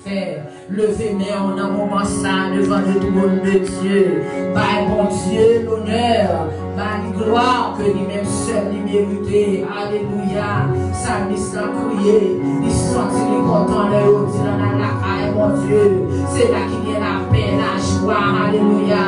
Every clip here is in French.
fait. Levez-moi en un moment ça devant le trône de Dieu. Par bon Dieu, l'honneur, par la gloire que lui-même seul lui méritait. Alléluia. Psalmiste a crié, il sentit les contents de l'eau, dit dans la caille, mon Dieu. C'est là qu'il y a la paix, la joie. Alléluia.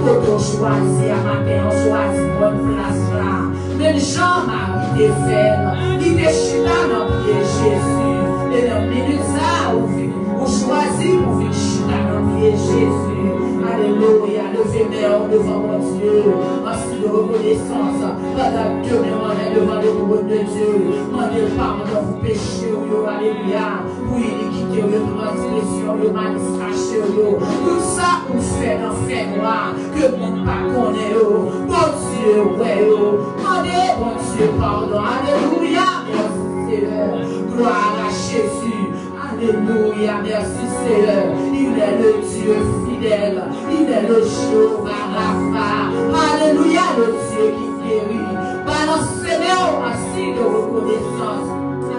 Quand on choisit à matin, on choisit bonne place là. Même Jean-Marie était faible, il était chita dans le pied Jésus. Et dans minute ça, on choisit pour venir chita dans le pied Jésus. Alléluia, levez-moi devant mon Dieu, ainsi de reconnaissance, pendant que nous est devant le trône de Dieu, demandez pardon dans vos péchés, alléluia, pour iniquité, pour transgression, le malice caché, tout ça on fait dans le fait noir, que nous ne pas connaissons, bon Dieu, ouais, demandez, bon Dieu, pardon, alléluia, merci Seigneur, gloire à Jésus. Alléluia, merci Seigneur. Il est le Dieu fidèle. Il est le Jéhovah Rapha. Alléluia, le Dieu qui guérit. Balancez-nous ainsi de reconnaissance.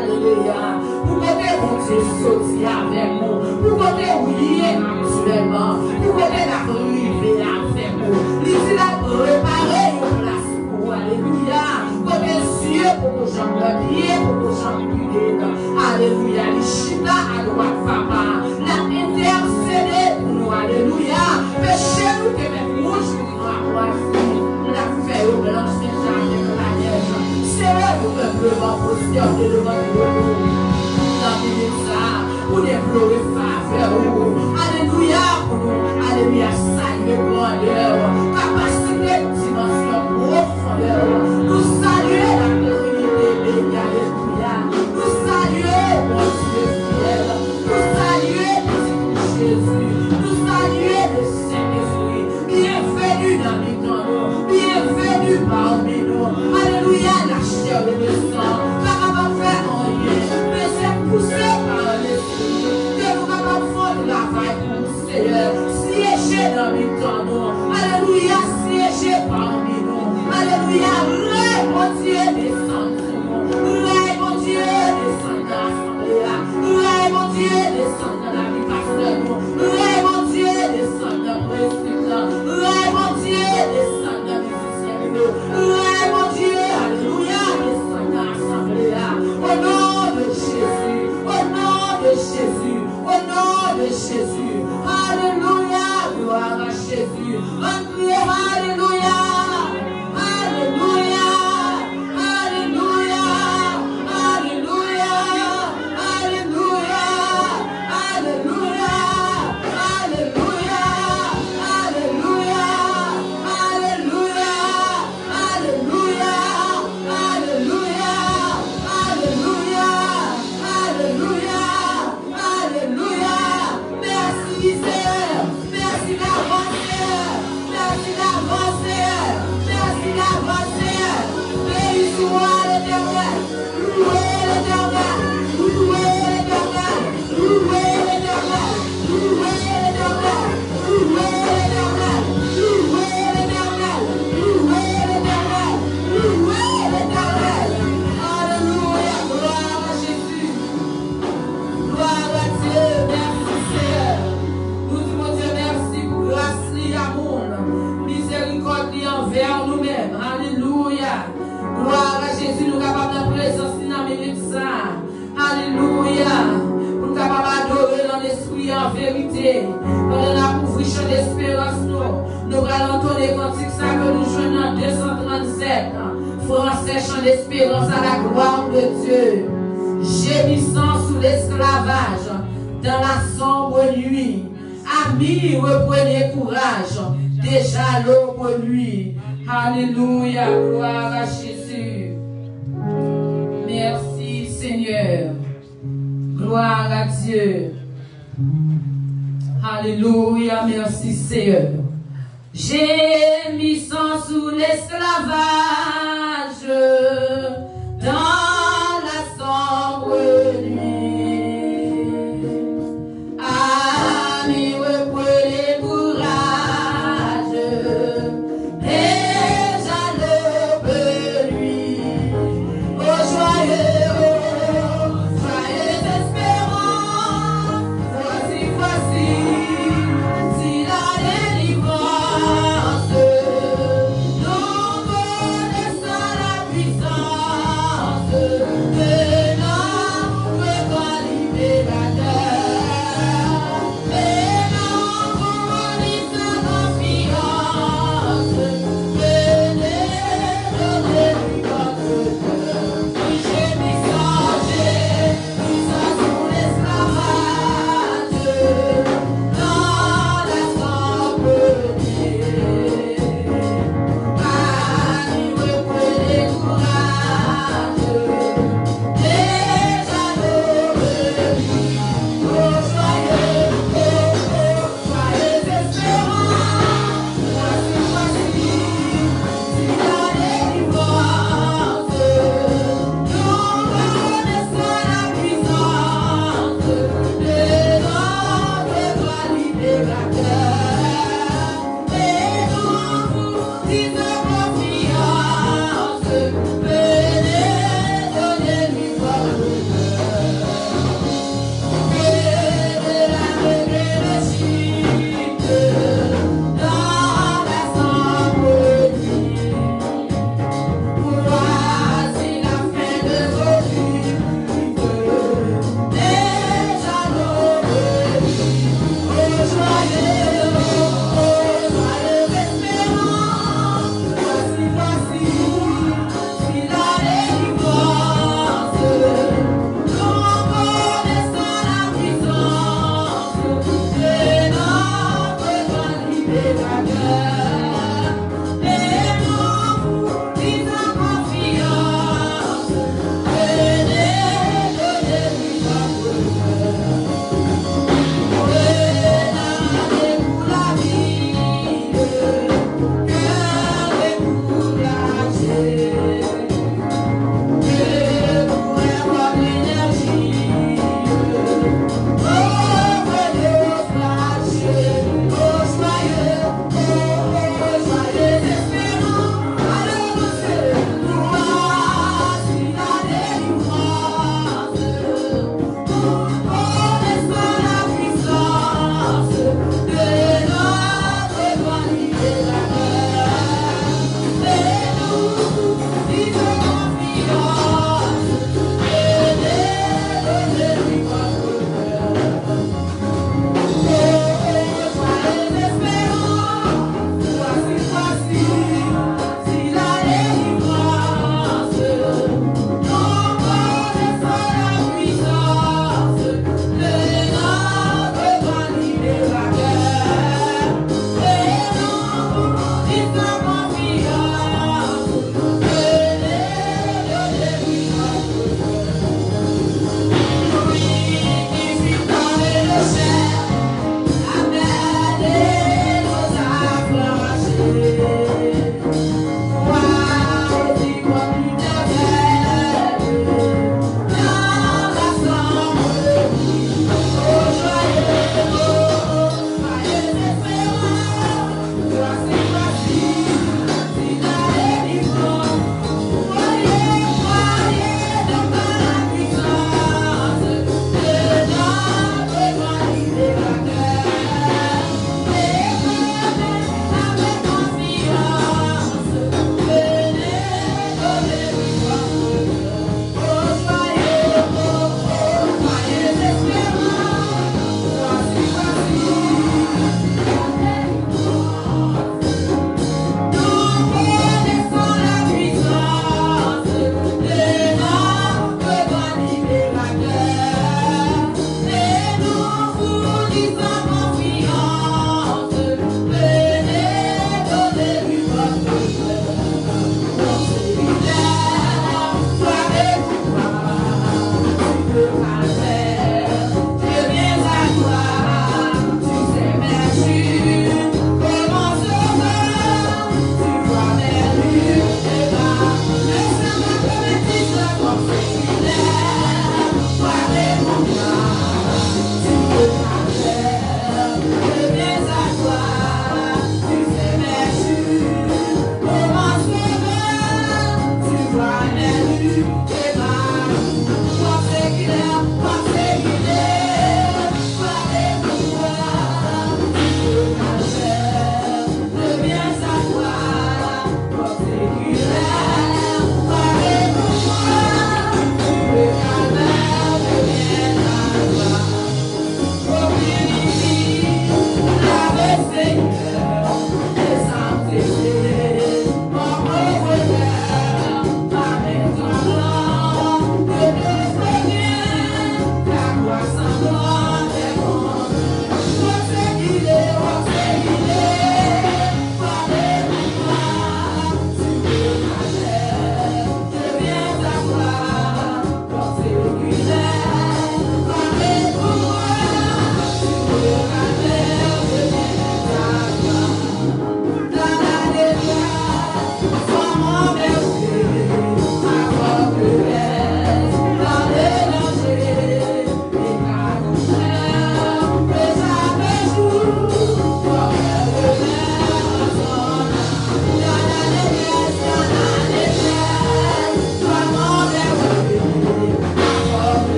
Alléluia. Pour côté mon Dieu sorti avec nous. Pour côté oublié actuellement. Pour côté d'arriver avec nous. Il a préparé une place pour. Alléluia. Côté Dieu pour nos jambes de pied, pour nos jambes de alléluia. L'Ishita à droite, papa. La intercédé pour nous. Alléluia. Péché-nous que même rouge pour nous avoir. La feuille au blanche, mais jamais de la neige. C'est là que le peuple va prosterner devant nous. Dans les ça, pour déplorer faveur. Alléluia pour nous. Alléluia. Salut grandeur. Capacité, dimension, profondeur. Nous saluer la glorité bénie. Alléluia. Nous saluer mon Dieu fidèle. Nous saluer Jésus. Nous saluer le Saint-Esprit. Bienvenue dans les temps. Bienvenue parmi nous. Alléluia. La chair et le sang. Pas capable de faire rien. Mais c'est poussé par l'Esprit. Que nous capables de faire du travail pour le Seigneur. Siéger dans les temps. Alléluia. Siéger parmi nous. Alléluia. Mon Dieu descend sur nous. Mon Dieu descend dans l'assemblée. Mon Dieu descend dans la vie pasteur. Mon Dieu descend dans le président. Mon Dieu descend dans les musiciens. Mon Dieu, alléluia, descend dans l'assemblée. Au nom de Jésus. Au nom de Jésus. Au nom de Jésus. Alléluia. Gloire à Jésus. Alléluia. Alléluia. Alléluia. Alléluia. Alléluia. Alléluia. Alléluia. Alléluia. Alléluia. Alléluia. Alléluia. Alléluia. Alléluia. Alléluia. Merci Seigneur. Merci d'avance. Merci d'avance. Merci d'avance. Béni soit l'Éternel. Louez l'Éternel. Louez l'Éternel. Louez l'Éternel. Louez l'Éternel. Louez l'Éternel. Louez l'Éternel. Louez l'Éternel. Louez l'Éternel. Alléluia. Gloire à Jésus. Gloire à Dieu. Merci Seigneur. Nous disons Dieu merci pour grâce et amour. Miséricorde envers nous-mêmes. Alléluia. Gloire à Jésus. Nous sommes capables de présence dans la minute ça. Alléluia. Nous sommes capables d'adorer dans l'esprit en vérité. Pendant la couvrition d'espérance, nous allons entendre cantique ça que nous jouons en 237. Français chant d'espérance à la gloire de Dieu. Gémissant sous l'esclavage, dans la sombre nuit. Amis, reprenez courage. Déjà l'aube nuit. Alléluia, gloire à Jésus. Merci Seigneur. Gloire à Dieu. Alléluia, merci Seigneur. Gémissant sous l'esclavage, dans la sombre nuit. Amis, reprenez courage. Déjà l'aube nuit. Oh joyeux espérance, voici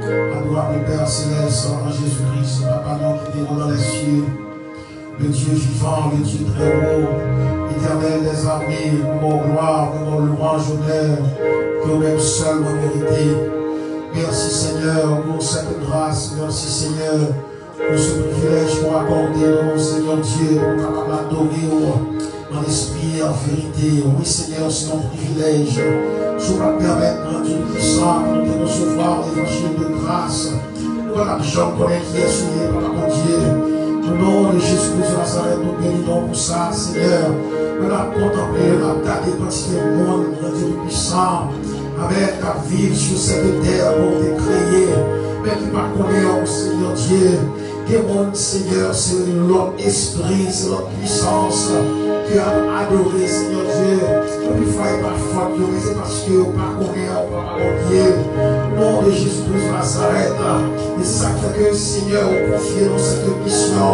Adorable Père Céleste, en Jésus-Christ, Papa, nous qui vivons dans les cieux, le Dieu vivant, le Dieu très haut, éternel des armées, nous gloire, nous louange, honneur, que même seul nous mérité. Merci Seigneur pour cette grâce, merci Seigneur pour ce privilège pour accorder nous, Seigneur Dieu, pour capable d'adorer en esprit et en vérité. Oui Seigneur, c'est notre privilège. Je vais permettre Dieu puissant de recevoir l'évangile de grâce. Nous allons Jean connaître qui est souillé par la Dieu. Au nom de Jésus-Christ de Nazareth, nous bénissons pour ça, Seigneur. Nous allons contempler, nous allons garder quand il est monde, Dieu puissant. Avec ta vie sur cette terre pour te créer. Mais qui va connaître, Seigneur Dieu, que mon Seigneur, c'est l'autre esprit, c'est l'autre puissance. Tu as adoré, Seigneur Dieu. Ne lui faille pas faute, c'est parce que vous ne connaissez pas, mon Dieu. Au nom de Jésus-Christ de Nazareth. Et c'est ça qui fait que, Seigneur, vous confiez dans cette mission.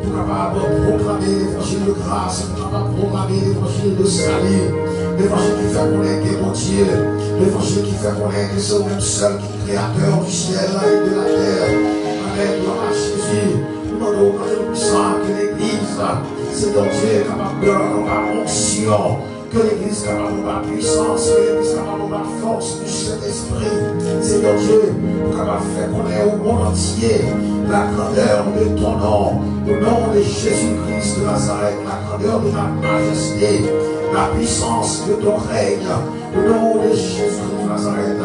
Pour capable de proclamer l'évangile de grâce, pour capable de proclamer l'évangile de salut. L'évangile qui fait connaître que mon Dieu. L'évangile qui fait connaître que c'est le même seul qui est créateur du ciel et de la terre. Amen. Gloire à Jésus. Nous demandons à Dieu puissant que l'Église, Seigneur Dieu, est capable de avoir onction, que l'Église est capable d'avoir puissance, que l'Église est capable d'avoir force du Saint-Esprit. Seigneur Dieu, nous sommes capables de faire connaître au monde entier la grandeur de ton nom, au nom de Jésus-Christ de Nazareth, la grandeur de ta majesté, la puissance de ton règne, au nom de Jésus-Christ de Nazareth.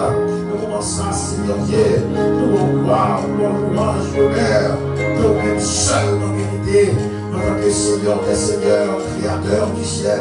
Nous commençons à Seigneur Dieu, nous nous gloire, nous louange, l'honneur, nous même seul nos vérités. En tant que Seigneur des Seigneurs, Créateur du ciel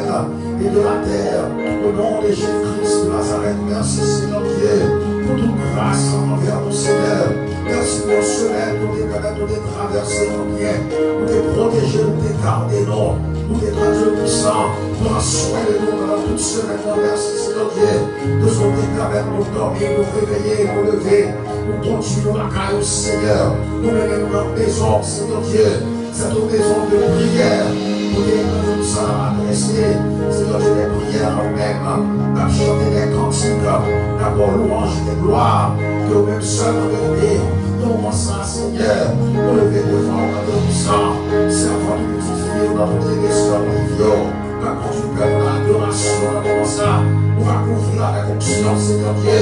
et de la terre, au nom de Jésus-Christ de Nazareth, merci Seigneur Dieu, pour toute grâce envers nos Seigneur. Merci pour cela, pour te permettre de traverser nos biens, pour te protéger, pour te garder, non, pour te traduire puissant, pour en soin de nous dans toute semaine. Merci Seigneur Dieu, de son permettre de dormir, de réveiller, de lever, pour continuer la caille au Seigneur, pour mener dans la maison, Seigneur Dieu. Cette maison de prière, pour les nous sommes adressés, Seigneur, des prières même, à chanter des cantiques, d'abord louange et gloire, que même seul en vérité, nous commençons, Seigneur, pour lever devant notre puissant, servant du petit fille, dans notre église, quand tu peux l'adoration, on commence à, on va couvrir avec onction, Seigneur Dieu,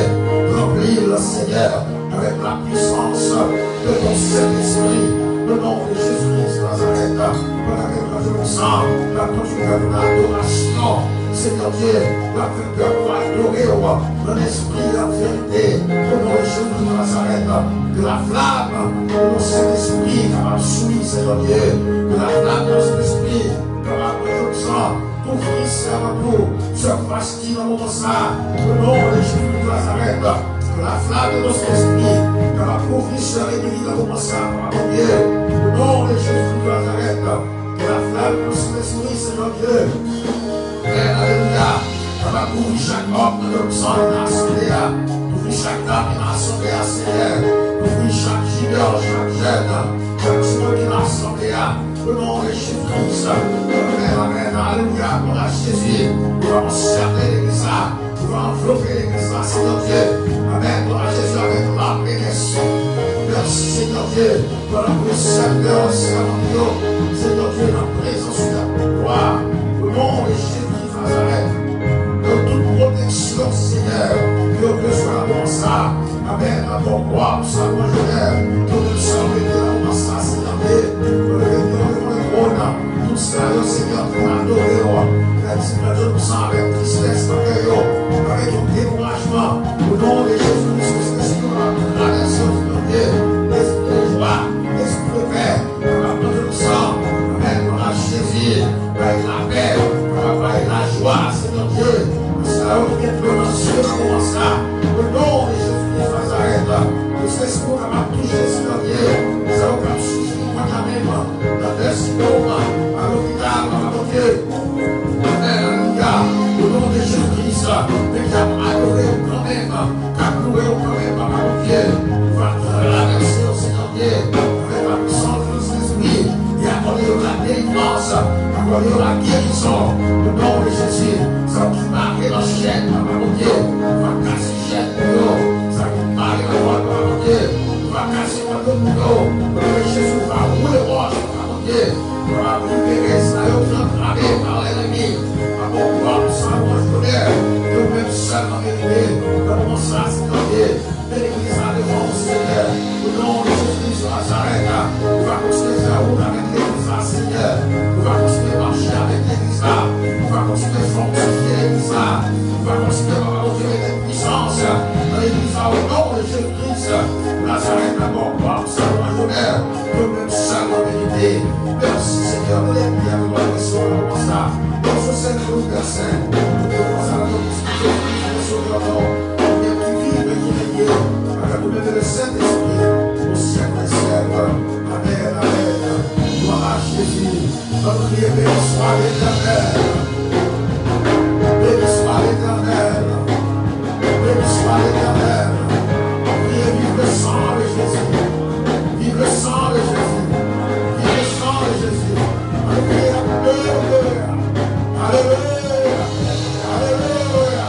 remplir le Seigneur avec la puissance de ton Saint-Esprit. Le nom de Jésus-Christ de Nazareth, pour laquelle je me sens, la conjugaison de l'adoration, Seigneur Dieu, la peur pour adorer, dans l'esprit, la vérité, le nom de Jésus de Nazareth, que la flamme de mon Saint-Esprit, capable de souiller, Seigneur Dieu, que la flamme de mon Esprit, capable de sang, couvrir, Seigneur Dieu, se fastidie dans mon sang, le nom de Jésus de Nazareth, que la flamme de notre esprit, que la provision réveillée dans mon sang, mon Dieu, au nom de Jésus de Nazareth, que la flamme de notre esprit, Seigneur Dieu, alléluia, que la couvrir chaque homme de notre sang dans l'assemblée, couvrir chaque dame dans l'assemblée, Seigneur, couvrir chaque junior, chaque jeune, chaque soin qui est dans l'assemblée, au nom de Jésus-Christ, amen, alléluia, pour la Jésus, pour encercler l'église, pour envelopper l'église, Seigneur Dieu. Amen. Gloire à Jésus avec la bénédiction. Merci Seigneur Dieu. Pour la préserveur, Seigneur Dieu, la présence de la gloire. Au nom de Jésus de Nazareth. De toute protection, Seigneur. Que Dieu soit dans ça. Amen. À ton gloire, pour sa bonheur. Que Dieu soit dans ça, Seigneur Dieu. Pour le venir devant le trône. Tout cela, Seigneur, pour adorer. Je me sens avec tristesse, avec un découragement. Au nom de Jésus-Christ, c'est la traversée de Dieu, l'esprit de joie, l'esprit de paix, je me sens avec la Jésus, avec la paix, avec la joie, Seigneur Dieu. C'est là où il y a plein de cieux dans ça. Au nom de Jésus-Christ de Nazareth, le Saint-Esprit va toucher, Seigneur Dieu. C'est là où il y a souci, moi, même, la destination, à l'hôpital, mon Dieu. Au nom de Jésus-Christ, mais qui a adoré quand même, qui a loué quand même, mon Dieu, va traverser au Seigneur Dieu, avec la puissance de l'Esprit, et accorder la délivrance, accorder la guérison, au nom de Jésus, ça qui marque la chaîne, mon Dieu, va casser la chaîne, ça qui marque la voie, mon Dieu. Jésus va rouler roche, mon Dieu. Va libérer ça, il va cramer par l'ennemi. Va pouvoir ça, moi je connais. Que même seul en vérité, comment ça se cambier. L'église a devant le Seigneur. Au nom de Jésus-Christ de Nazareth, on va continuer à faire route avec l'église là, Seigneur. On va continuer à marcher avec l'église là. On va continuer à fortifier l'église là. On va continuer à retirer des puissances dans l'église là. Au nom de Jésus-Christ de Nazareth, d'abord, par le salut d'honneur, que même seul en vérité. Merci Seigneur de l'ennemi avec la question comme ça. Dans ce Seigneur, nous personne. Nous devons à la constitution de Sauveur nom. Avec le Saint-Esprit, au siècle des siècles. Amen, amen. Gloire à Jésus. Notre prière, béni soit l'Éternel. Béni soit l'Éternel. Béni soit l'Éternel. Priez, vive le sang de Jésus. Vive le sang de Jésus. Vive le sang de Jésus. Alléluia. Alléluia. Alléluia. Alléluia.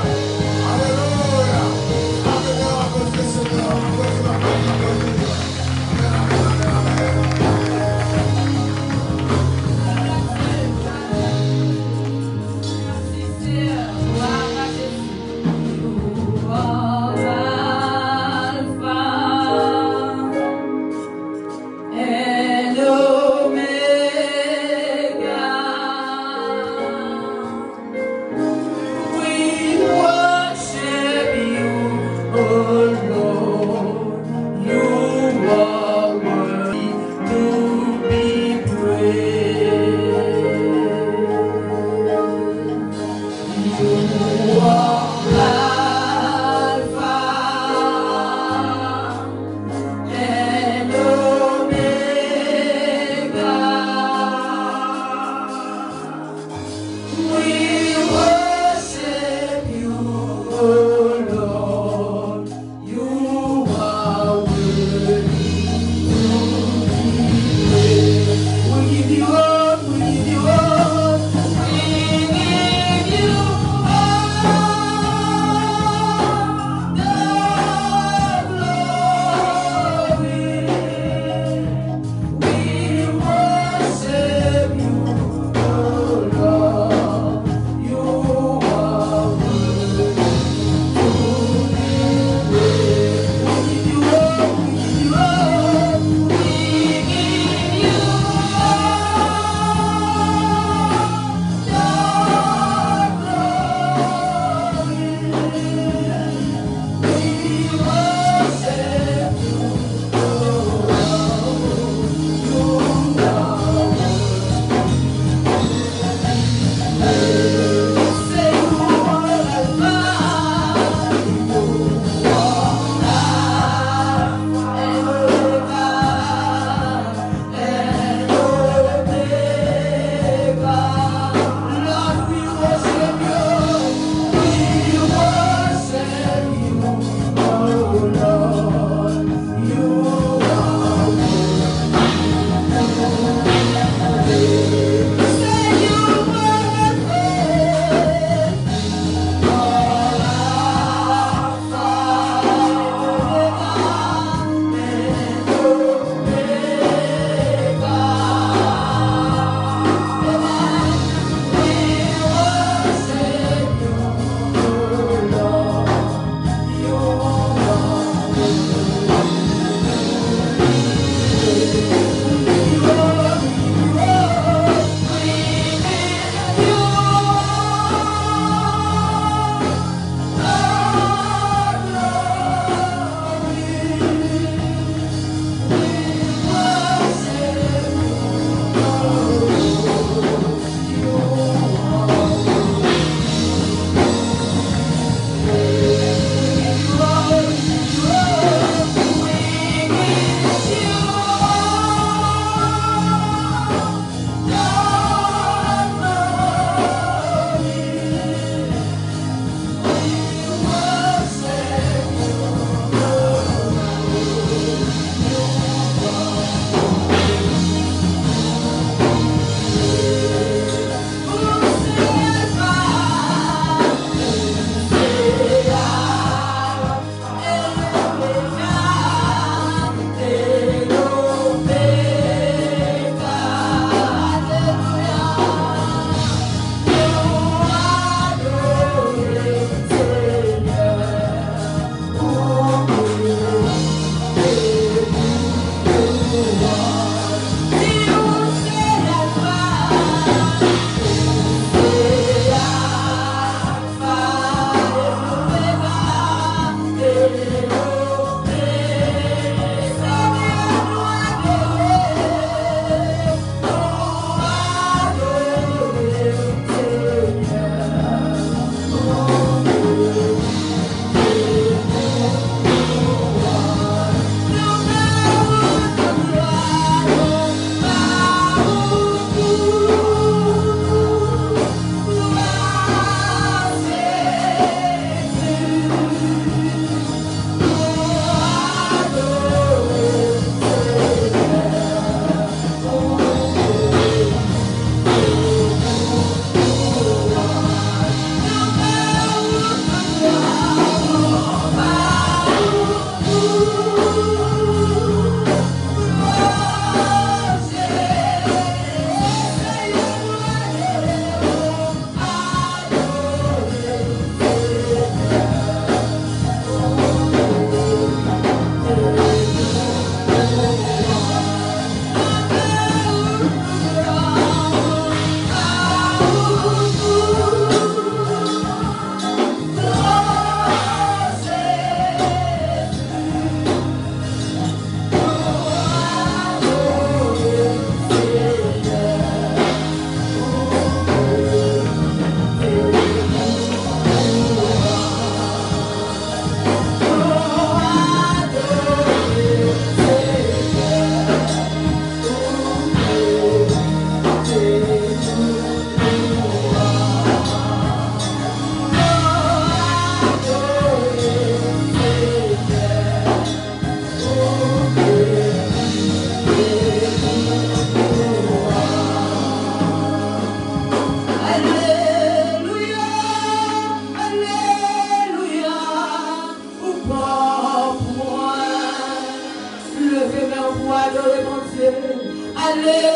Alléluia.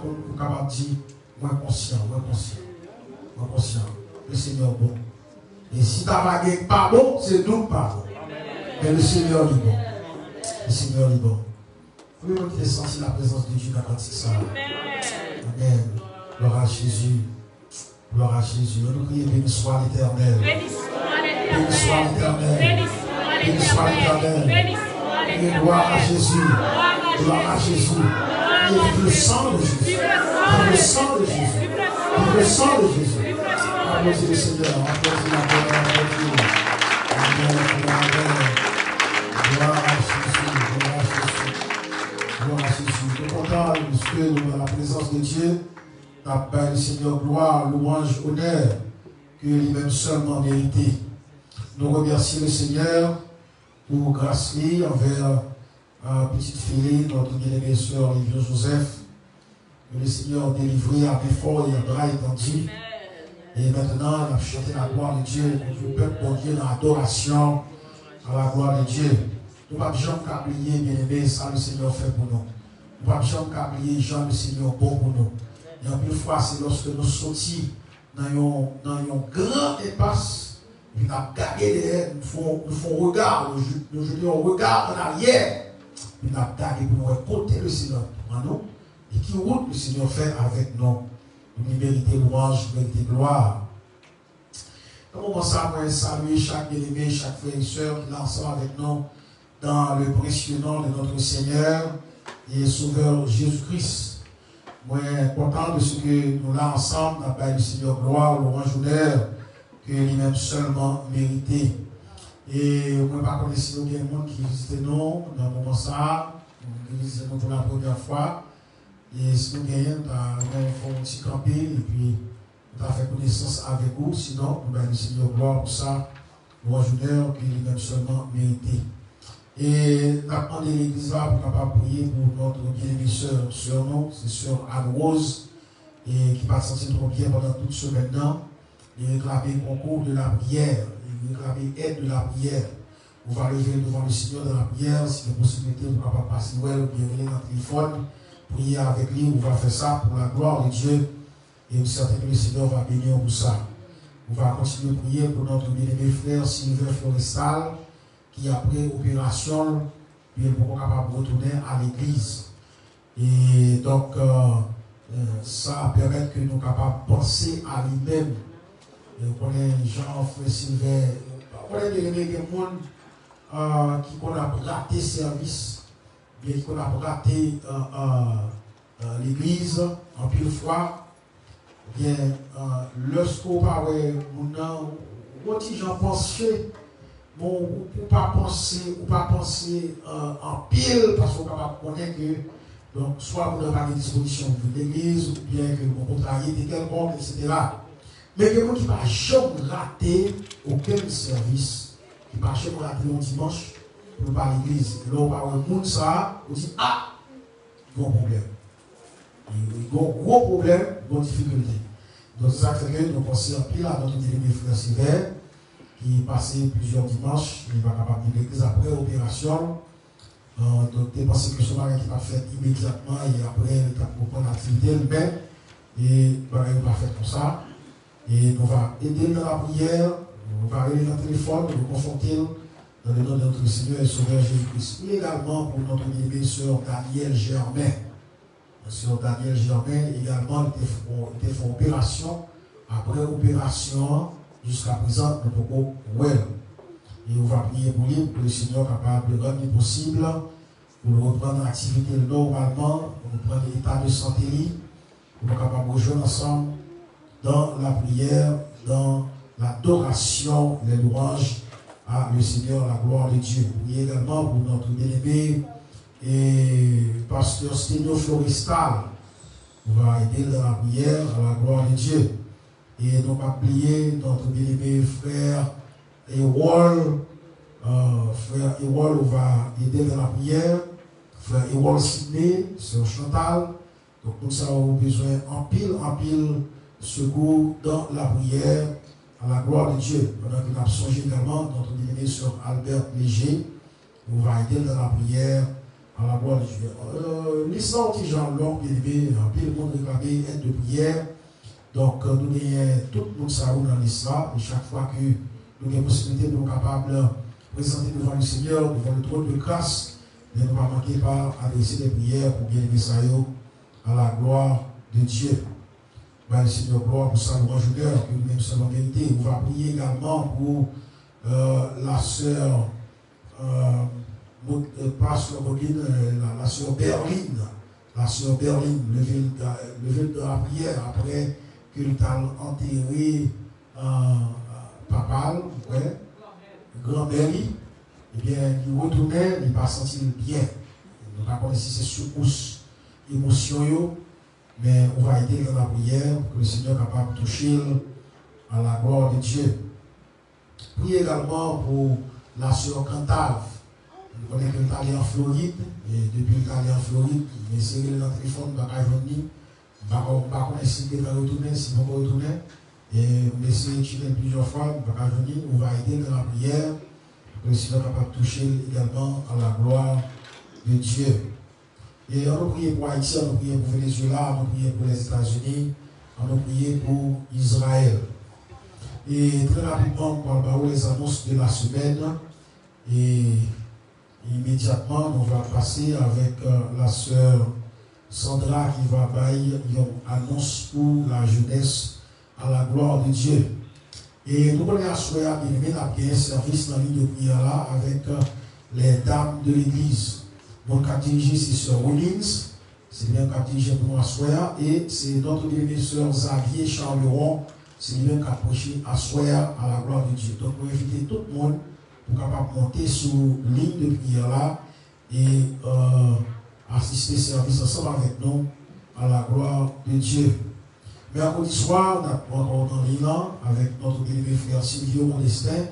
Pour capable dire, moi conscient. Le Seigneur bon. Et si ta bague pas bon, c'est nous pas bon. Mais le Seigneur est bon. Le Seigneur est bon. Vous pouvez sentir la présence de Dieu dans ça. Amen. Gloire à Jésus. Gloire à Jésus. Nous prions, béni soit l'Éternel. Béni soit l'Éternel. Béni soit l'Éternel. Et gloire à Jésus. Gloire à Jésus. Et le sang de Jésus. Le sang de Jésus. Le sang de Jésus. Applaudissez le Seigneur. Applaudissez la gloire de Dieu. Amen. Gloire à Jésus. Gloire à Jésus. Gloire à Jésus. Nous sommes contents puisque nous sommes dans la présence de Dieu. Appelle le Seigneur gloire, louange, honneur que lui-même seulement mérité. Nous remercions le Seigneur pour grâce envers petite fille, notre bien-aimée sœur Livio Joseph, que le Seigneur délivré à effort et à bras étendus. Et maintenant, on a chanté la gloire de Dieu, pour le peuple de Dieu dans l'adoration à la gloire de Dieu. Nous ne pouvons jamais oublier, bien-aimé, ça le Seigneur fait pour nous. Nous ne pouvons jamais oublier, Jean, le Seigneur bon pour nous. Et en plus fois, c'est lorsque nous sortis dans un grand espace, nous avons gardé derrière, nous faisons regard, nous jetons un regard en arrière. Nous avons gardé pour nous écouter le Seigneur pour nous. Et qui route le Seigneur fait avec nous. Nous méritons louange, nous méritons gloire. Nous commençons à saluer chaque bien-aimé, chaque frère et soeur qui est ensemble avec nous dans le précieux nom de notre Seigneur et Sauveur Jésus-Christ. Moi, content de ce que nous là ensemble, dans le Seigneur gloire, louange, honneur, que lui-même seulement mérité. Et moi, par contre, si nous avons des gens qui visitent nous, dans le moment ça, nous visitons pour la première fois. Et si nous gagnons, nous faisons un petit campé et puis nous avons fait connaissance avec vous. Sinon, nous avons le Seigneur gloire pour ça, louange, honneur, que lui-même seulement mérité. Et nous avons demandé l'église là pour capable prier pour notre bien-aimée sœur nous, c'est sœur Anne Rose, et qui va se sentir trop bien pendant toute semaine. et réclamer concours de la prière, et réclamer aide de la prière. On va lever devant le Seigneur de la prière, si la possibilité, vous pouvez pas passer well, bien venir dans le téléphone, prier avec lui, on va faire ça pour la gloire de Dieu, et vous savez que le Seigneur va bénir pour ça. On va continuer à prier pour notre bien-aimé frère Sylvain Florestal, qui après opération, il est capable de retourner à l'église. Et donc, ça permet que nous sommes capables de penser à lui-même. On est Jean, frère Sylvain, on est des gens qui ont raté service, bien qui ont raté l'église en pile fois. Bien, lorsqu'on parle, on dit j'en pense, bon, ou pas penser en pile, parce qu'on connaît que, donc, soit vous n'avez pas de disposition de l'église, ou bien que vous contrariez de quelconque, etc. Mais quelqu'un qui ne va jamais rater aucun service, qui ne va jamais rater un dimanche pour pas l'église. Et là, on parle de monde, ça, on dit, ah, il y a un problème. Il y a un gros problème, une difficulté. Donc, c'est ça qui fait que nous pensons en pile à notre bien-aimé frère Sylvain, qui est passé plusieurs dimanches, il va capable de l'église après l'opération. Donc, tu penses que ce mari qui va fait immédiatement et après, il va reprendre l'activité lui-même. Et il va faire comme ça. Et nous va aider dans la prière, on va aller dans le téléphone, nous conforter dans le nom de notre Seigneur et Sauveur Jésus-Christ. Et également pour notre bien-aimé sœur Daniel Germain. Sœur Daniel Germain également était fait opération. Après opération, jusqu'à présent, nous pouvons well. Et on va prier pour lui, pour que le Seigneur soit capable de rendre possible, pour reprendre l'activité normalement, pour reprendre l'état de santé, pour être capable de rejoindre ensemble dans la prière, dans l'adoration, les louanges à le Seigneur, la gloire de Dieu. Priez également pour notre bien-aimé et pasteur Sténio Florestal. On va aider dans la prière à la gloire de Dieu. Et nous allons prier notre bien-aimé frère Ewol. Frère Ewol, on va aider dans la prière. Frère Ewol Sidney, sœur Chantal. Donc nous avons besoin en pile secours dans la prière à la gloire de Dieu. Pendant que nous avons songé également notre bien-aimé sœur Albert Léger. On va aider dans la prière à la gloire de Dieu. L'histoire de Jean Long, bien-aimé, en pile monde réclamé aide de prière. Donc, nous avons tout le monde dans l'histoire, et chaque fois que nous avons la possibilité de nous capables de présenter devant le Seigneur, devant le trône de grâce, mais nous ne pas manquer par adresser des prières pour bien aimer ça à la gloire de Dieu. Ben, le Seigneur, gloire pour sa louange que nous-mêmes sommes en vérité. On va prier également pour la sœur, la sœur Berline. La sœur Berline, levée de la prière après que nous avons enterré Papal, ouais, grand-mère, eh bien, il retournait, il n'a pas senti bien. Nous ne savons pas si c'est secousse émotion, mais on va aider dans la prière pour que le Seigneur soit capable de toucher à la gloire de Dieu. Priez également pour la sœur Cantave. Nous connaissons qu'elle est allée en Floride, et depuis qu'elle est allée en Floride, il a essayé dans le téléphone, il n'a pas venir. Je ne sais pas si il va retourner, si il va retourner. Et on essaie de tuer plusieurs fois, il va venir. On va aider dans la prière pour que le Seigneur soit capable de toucher également à la gloire de Dieu. Et on a prié pour Haïti, on a prié pour Venezuela, on a prié pour les États-Unis, on a prié pour Israël. Et très rapidement, on va voir les annonces de la semaine. Et immédiatement, on va passer avec la sœur Sandra qui va bailler une annonce pour la jeunesse à la gloire de Dieu. Et nous allons assurer à bien un service dans la ligne de prière là avec les dames de l'église. Mon cap dirigé, c'est Sœur Willings, c'est bien cap dirigé pour nous assurer, et c'est notre bien-aimé Sœur Xavier Charleron, c'est lui qui a approché assurer à la gloire de Dieu. Donc, nous invitons tout le monde pour capable monter sur ligne de prière là et assister service ensemble avec nous à la gloire de Dieu. Mercredi soir, on a encore dans l'île avec notre bien-aimé frère Silvio Modestin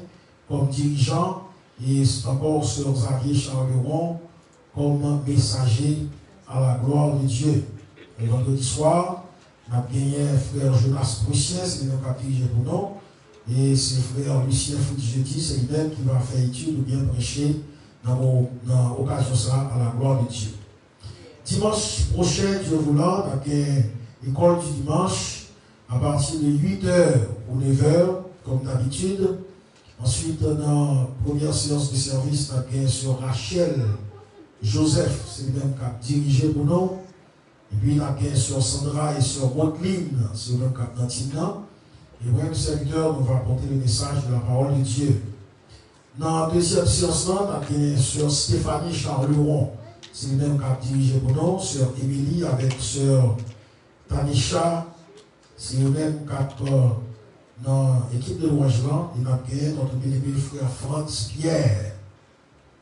comme dirigeant et encore Sœur Xavier Charleron comme messager à la gloire de Dieu. Et vendredi soir, On a gagné frère Jonas Bouchien, c'est lui-même qui a dirigé pour nous. Et c'est frère Lucien Foutijeudi, c'est lui-même qui va faire étude ou bien prêcher dans l'occasion ça à la gloire de Dieu. Dimanche prochain, Dieu voulant, on a gagné l'école du dimanche à partir de 8h ou 9h, comme d'habitude. Ensuite, dans la première séance de service, on a gagné sur Rachel Joseph, c'est lui-même qui a dirigé pour nous. Et puis, on a gagné sur Sandra et sur Modeline, c'est lui-même qui a Tina. Et moi, le serviteur nous va apporter le message de la parole de Dieu. Dans la deuxième séance, on a gagné sur Stéphanie Charleron, c'est lui-même qui a dirigé pour nous. Sur Émilie avec sur Tanisha, c'est lui-même qui a dans l'équipe de louange-là, il a gagné notre bien-aimé frère Franz Pierre.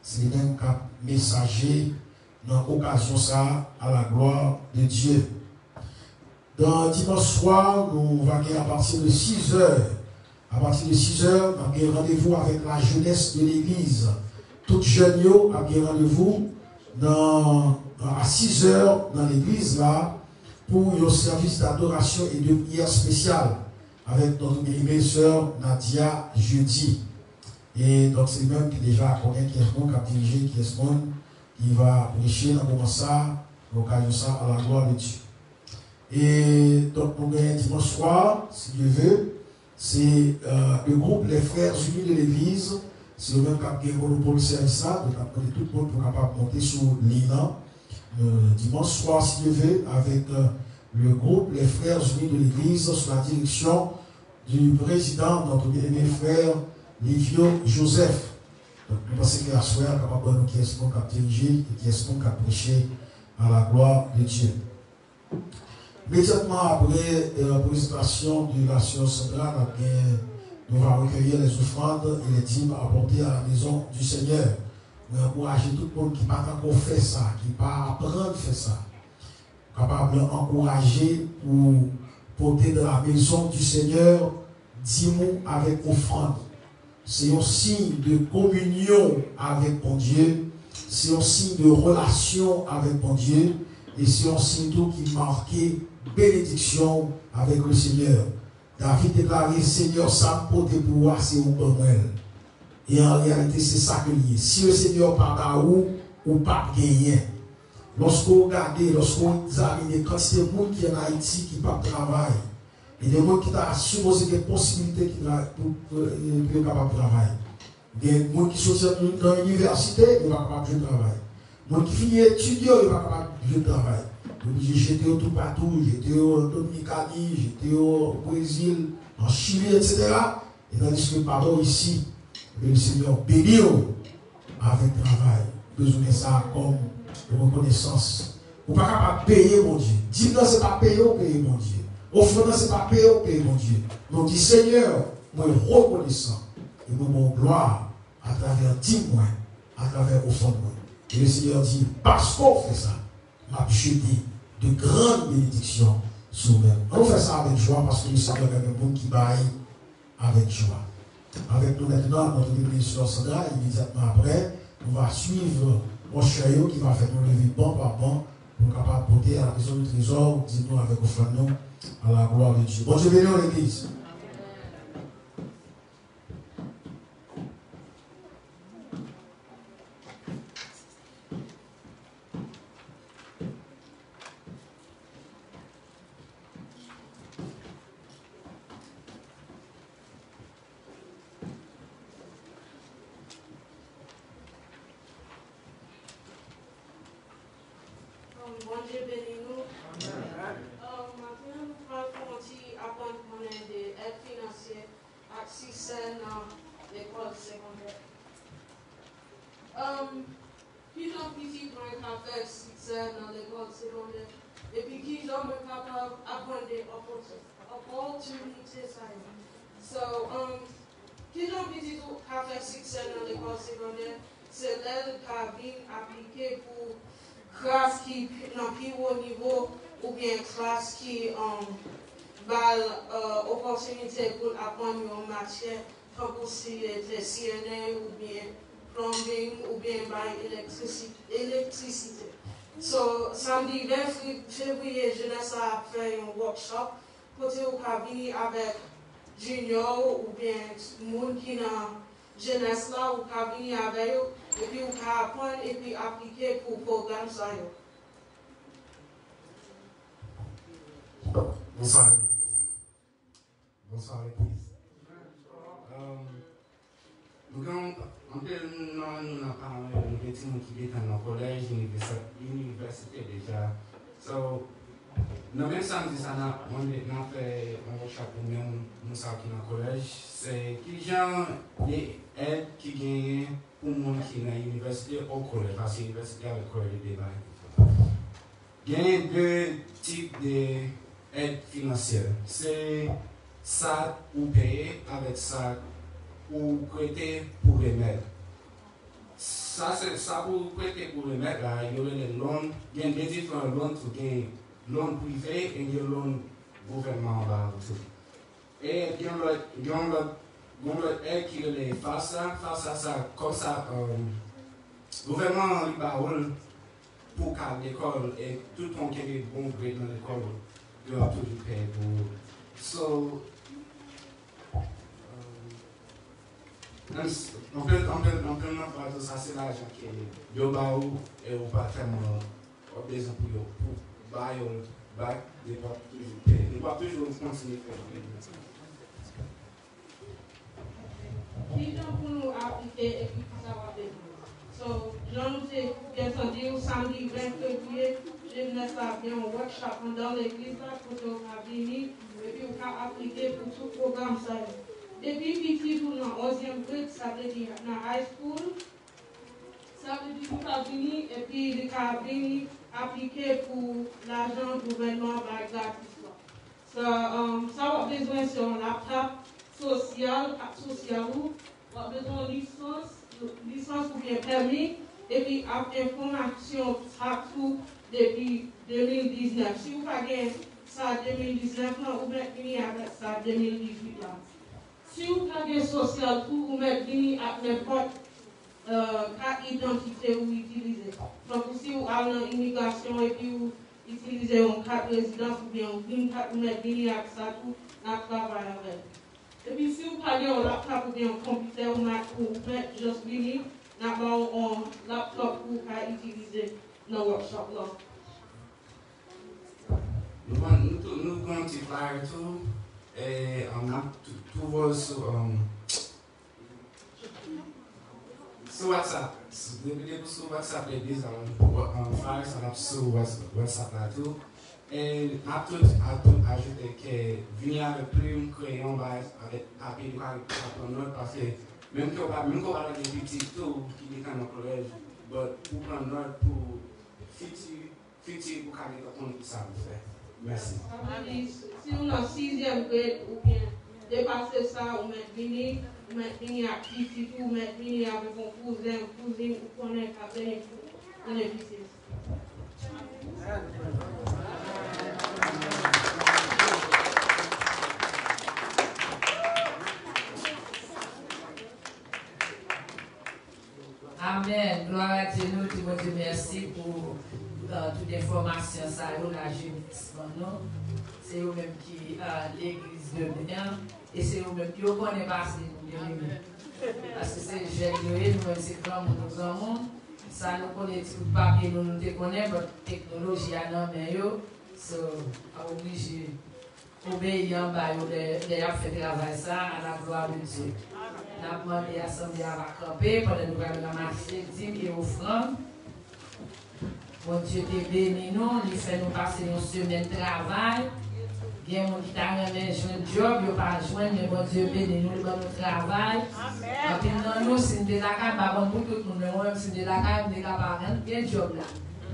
C'est lui-même qui a messager dans l'occasion ça à la gloire de Dieu. Dans dimanche soir, nous allons gagner à partir de 6h. À partir de 6h, nous avons rendez-vous avec la jeunesse de l'église. Toute jeune yo a bien rendez-vous à 6h dans l'église là pour un service d'adoration et de prière spéciale avec notre bien-aimée sœur Nadia jeudi. Et donc c'est lui-même qui déjà connaît qui est ce monde qui a dirigé, qui est ce monde qui va prêcher dans comment ça, l'occasion ça à la gloire de Dieu. Et donc nous gagnons dimanche soir, si Dieu veut, c'est le groupe Les Frères Unis de l'Église. C'est eux-mêmes qui ont gagné le monopole service ça, donc appeler tout le monde pour capable monter sur l'INA. Dimanche soir, si Dieu veut, avec le groupe Les Frères Unis de l'Église sous la direction du président, notre bien-aimé frère Livio Joseph. Donc nous pensons que la soirée capable de nous qui est ce qu'on a dirigé et qui est ce qu'on a prêché à la gloire de Dieu. Immédiatement après la présentation de la science centrale, nous allons recueillir les offrandes et les dîmes apportées à la maison du Seigneur. Nous encourager tout le monde qui n'a pas encore fait ça, qui n'a pas apprendre à faire ça, capable d'encourager pour porter dans la maison du Seigneur dîmes avec offrande. C'est un signe de communion avec mon Dieu, c'est un signe de relation avec mon Dieu, et c'est un signe tout qui marquait bénédiction avec le Seigneur. David déclarait, Seigneur, ça me porte pour moi, c'est au bon. Et en réalité, c'est ça que lié. Si le Seigneur part à où, ou pas gagner. Lorsqu'on regarde, lorsqu'on examine la quantité de monde qui est en Haïti qui pas travail, et des gens qui ont supposé des possibilités pour capable de travailler. Des gens qui sont dans l'université, ils ne sont pas capables de travailler. Des gens qui finissent d'étudier, ils ne sont pas capables de travailler. J'étais tout partout, j'étais au Dominicanie, j'étais au Brésil, en Chili, etc. Et tandis que pardon ici, le Seigneur bénit avec travail. Besoin de ça comme reconnaissance. Vous n'êtes pas capable de payer mon Dieu. Dis-moi, ce n'est pas payer mon Dieu. Offrande, ce n'est pas payer mon Dieu. Nous disons, Seigneur, moi reconnaissant. Et nous mon gloire à travers 10 mois, à travers offrande. Et le Seigneur dit, parce qu'on fait ça, m'a jeté de grandes bénédictions sur nous-mêmes. On fait ça avec joie parce que le Seigneur est un monde qui baille avec joie. Avec nous maintenant, notre émission Sandra, immédiatement après, on va suivre mon chariot qui va faire nous lever bon par bon pour capable porter à la maison du trésor, dis-nous avec offrande à la gloire de Dieu. Bon Dieu béni l'église. Bon Dieu bénis-nous. Maintenant, nous allons apprendre des aides financières à 6 dans l'école secondaire. Qui sont petits pour faire 6 dans l'école secondaire et puis qui sont capables d'apprendre des opportunités. So, qui sont petits pour faire 6 dans l'école secondaire, c'est l'aide qui a bien appliquée pour classe qui n'a plus haut niveau ou bien classe qui a opportunité pour apprendre une matière comme aussi les CNA ou bien plumbing ou bien électricité. So, samedi 28 février, jeunesse a fait un workshop pour que vous puissiez venir avec junior ou bien monde qui dans jeunesse là, ou pouvez venir avec eux, et puis vous pouvez apprendre et puis appliquer pour le programme ça. Bonsoir. Bonsoir l'église. Nous avons parlé de petits qui étaient dans le collège, l'université déjà. So, nous même samedi, on a fait un workshop pour nous qui sont dans le collège. C'est qui gens les aides qui gagnent pour les gens qui sont dans l'université au collège, parce que l'université a le collège de débat. Il y a deux types d'aides financières. C'est ça ou payer avec ça ou prêter pour remettre. Ça, c'est ça pour prêter pour remettre. Là, il y a les loans, il y a des différents loans pour gagner. Loan privé et il y a loan gouvernemental. Et il y a l'autre aide qui est face à ça, comme ça, le gouvernement libéral pour qu'à l'école et tout le monde qui est bon grade dans l'école doit toujours payer pour. So, on peut parler de ça, c'est l'argent qui est global et on pas tellement besoin pour bail ou bac, il doit toujours payer. Il doit toujours continuer à faire. Qui j'en pour nous appliquer et puis ça va besoin. So, j'en nous ai bien entendu samedi 20 février, jeunesse a bien un workshop dans l'église là pour que vous venir et puis vous appliquer pour tout le programme ça. Depuis petit pour dans 11e grade, ça veut dire dans high school, ça veut dire que vous pouvez venir et puis vous pouvez venir appliquer pour l'argent gouvernement gratuit. So, ça va besoin sur un laptop social, on a besoin de licence ou bien permis, et puis information partout depuis 2019. Si vous avez ça 2019, vous mettez venir avec ça 2018. Là. Si vous avez social, vous mettez venir avec n'importe carte d'identité ou utiliser. Donc, si vous avez une immigration et puis vous utilisez une carte de résidence ou bien une carte, vous mettez venir avec ça, tout, on travaille avec. Et puis, si vous avez un laptop ou bien un computer ou Mac, vous mettez juste venir, on a un laptop pour utiliser dans le workshop là. Nous avons un petit flyer tout et on a tout vos sur WhatsApp. Sur WhatsApp, l'église, on flyer sur WhatsApp là tout. Et à tout ajouter que venir avec plume, crayon, avec papier, pour note parce que même qu'on va avec des petits tout qui est dans le collège, pour prendre note pour futur pour carrer ton ça vous fait. Merci. Si on a 6e grade ou bien dépasser ça, on met venir à petit tout, met venir avec un cousin, cousine, ou qu'on est à bénéficier. Amen. Gloire à Dieu, nous te disons merci pour toute information, ça, la jeunesse. C'est eux-mêmes qui l'église de bien et c'est eux-mêmes qui connaissent pas parce que c'est jeune, nous c'est grand monde, ça nous connaît tout papier, nous te connaissons, la technologie à nos mains, so obligé obéir en bas, d'ailleurs fait travail ça à la gloire de Dieu. Nous avons demandé à l'Assemblée à camper pendant nous allons ramasser 10 000 offrandes. Bon Dieu te bénit nous, il fait nous passer une semaine de travail. Il y a des gens qui ont un job, ils n'ont pas joint, mais bon Dieu bénit nous, nous travail. Et puis nous, si nous sommes là, pour tout le monde, même si nous sommes là, nous sommes là, il y a un job là.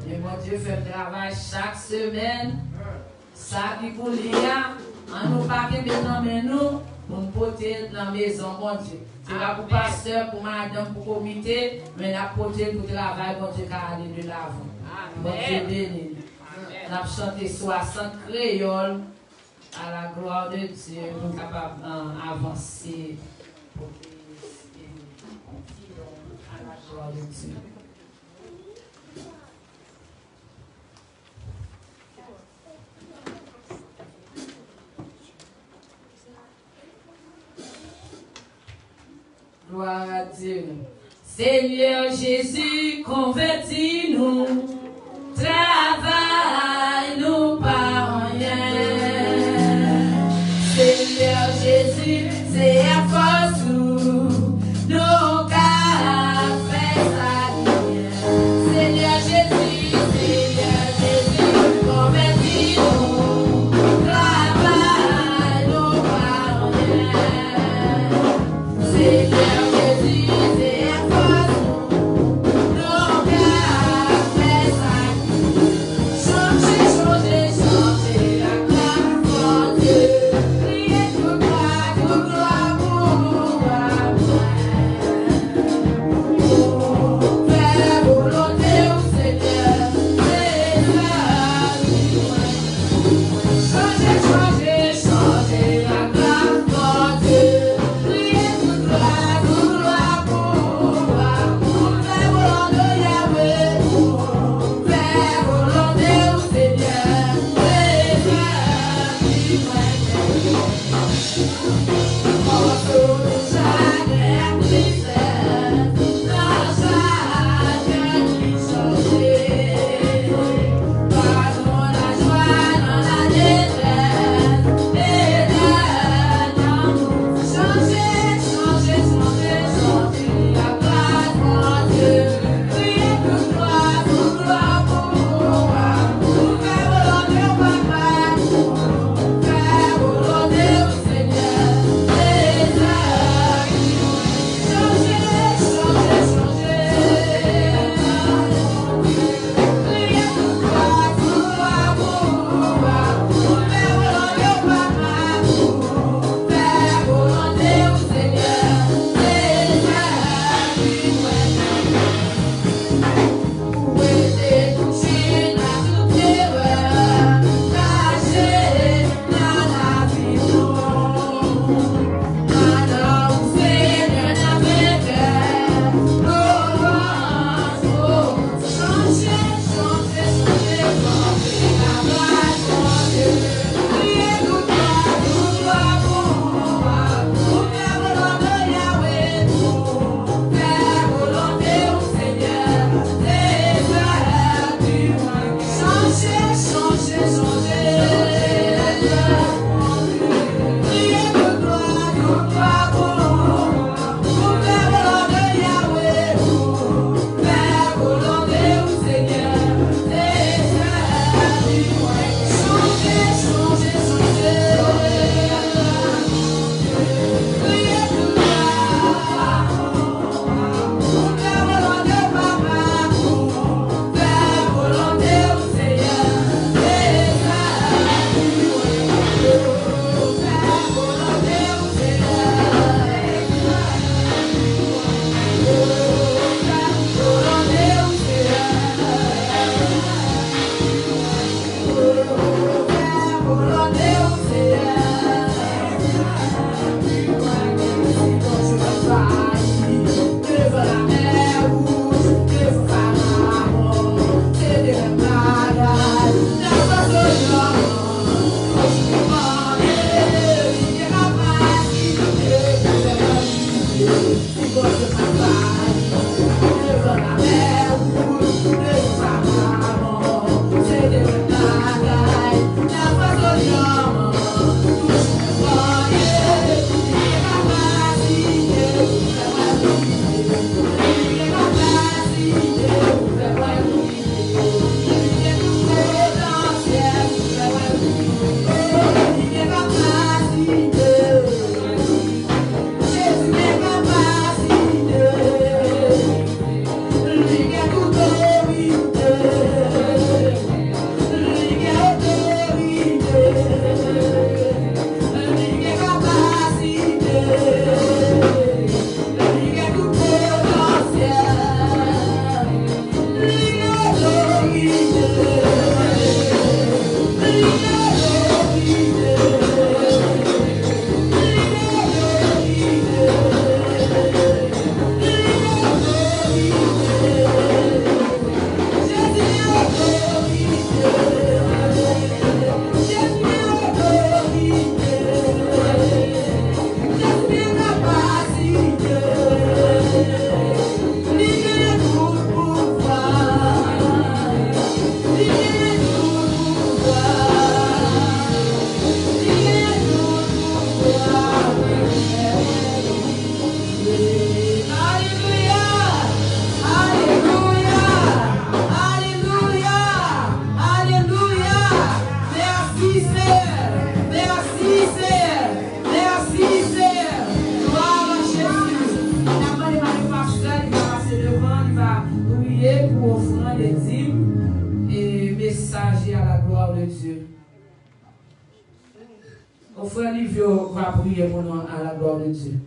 Mais bon Dieu fait le travail chaque semaine. Ça qui pour l'IA, on nous pas maintenant, mais nous, on porter dans la maison, bon Dieu. C'est pas pour pasteur, pour madame, pour comité, mais la porter pour le travail, bon Dieu, car aller de l'avant. Bon Dieu béni. On a chanté 60 créoles à la gloire de Dieu, nous sommes capables d'avancer à la gloire de Dieu. Gloire à Dieu. Seigneur Jésus, convertis-nous. Travaille-nous par rien. Seigneur Jésus, c'est à force nos cas fait sa lumière. Seigneur Jésus, convertis-nous. Travaille-nous par rien. Seigneur Jésus, c'est à force nos cas fait Dieu. Mon frère Livio va prier pour nous à la gloire de Dieu.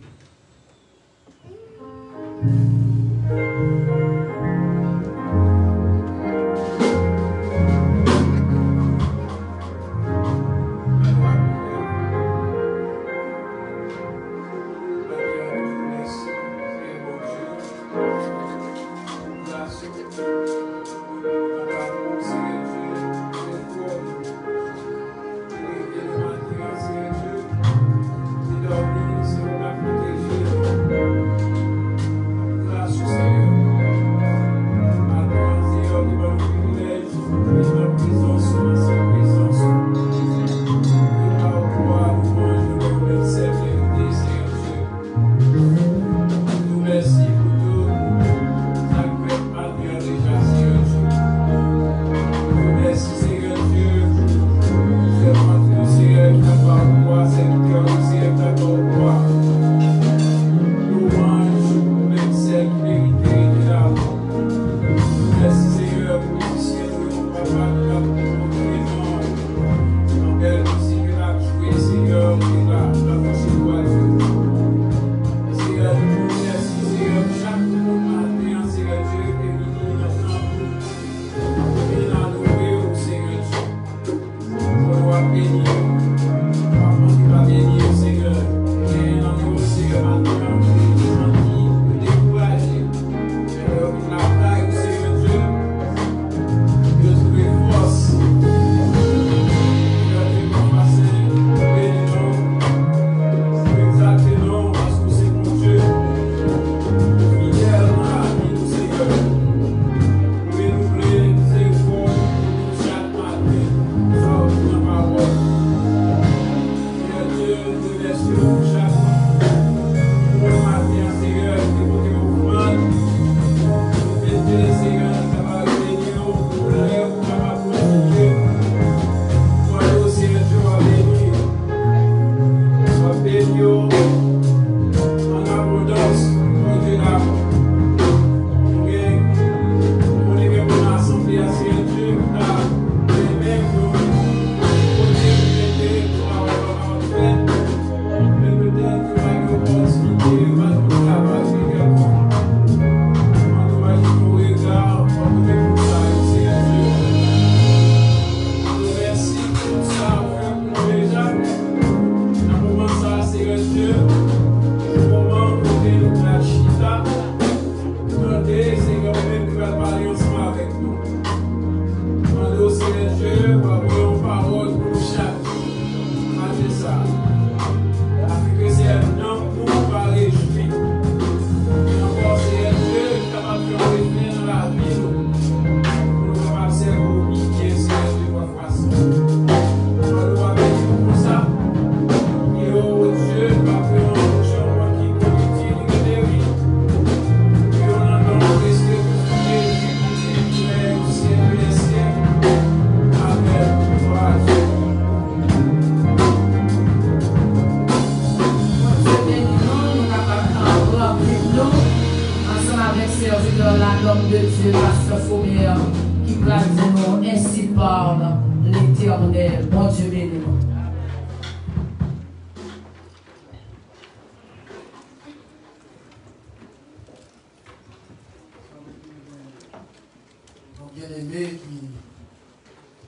Bien-aimé qui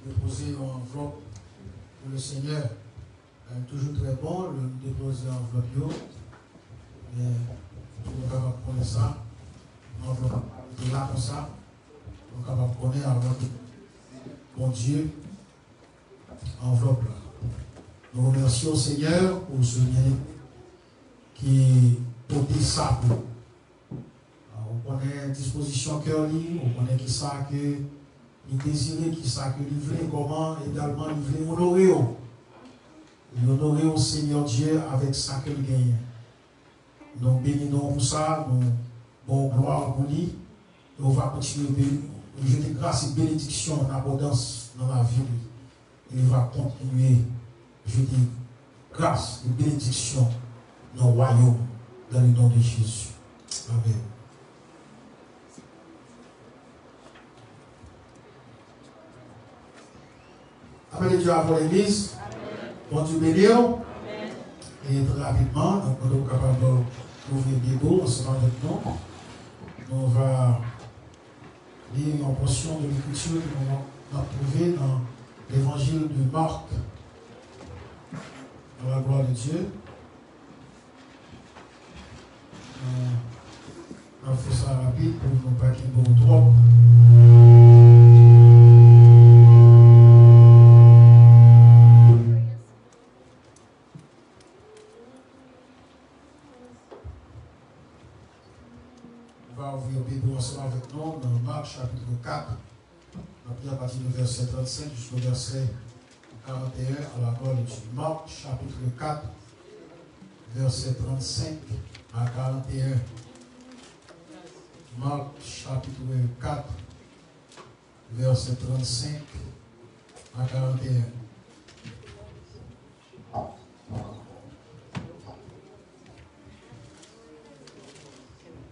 déposait l'enveloppe pour le Seigneur, toujours très bon, le déposer l'enveloppe, mais on va prendre ça, l'enveloppe est là comme ça, on va prendre avant bon Dieu, enveloppe là. Nous remercions le Seigneur pour ce bien qui portait ça pour. On connaît disposition cœur libre, on connaît qui ça que il désirait, qui ça que il voulait, comment également il voulait honorer. Il honorer au Seigneur Dieu avec ça qu'il gagne. Nous bénissons pour ça, nous bon gloire pour lui. Et on va continuer de jeter grâce et bénédiction en abondance dans la vie. Et il va continuer de jeter grâce et bénédiction dans le royaume, dans le nom de Jésus. Amen. Appelez Dieu avant l'église. Bon Dieu bénir. Et très rapidement, donc nous sommes capables d'ouvrir les Bible ensemble avec nous. On va lire une portion de l'écriture que nous avons trouvée dans l'évangile de Marc. Dans la gloire de Dieu. On fait ça rapide pour ne pas qu'il y ait trop. On va ouvrir la Bible ensemble avec nous dans Marc chapitre 4. On va à partir du verset 35 jusqu'au verset 41 à la gloire de Dieu. Marc chapitre 4, verset 35 à 41. Marc chapitre 4, verset 35 à 41.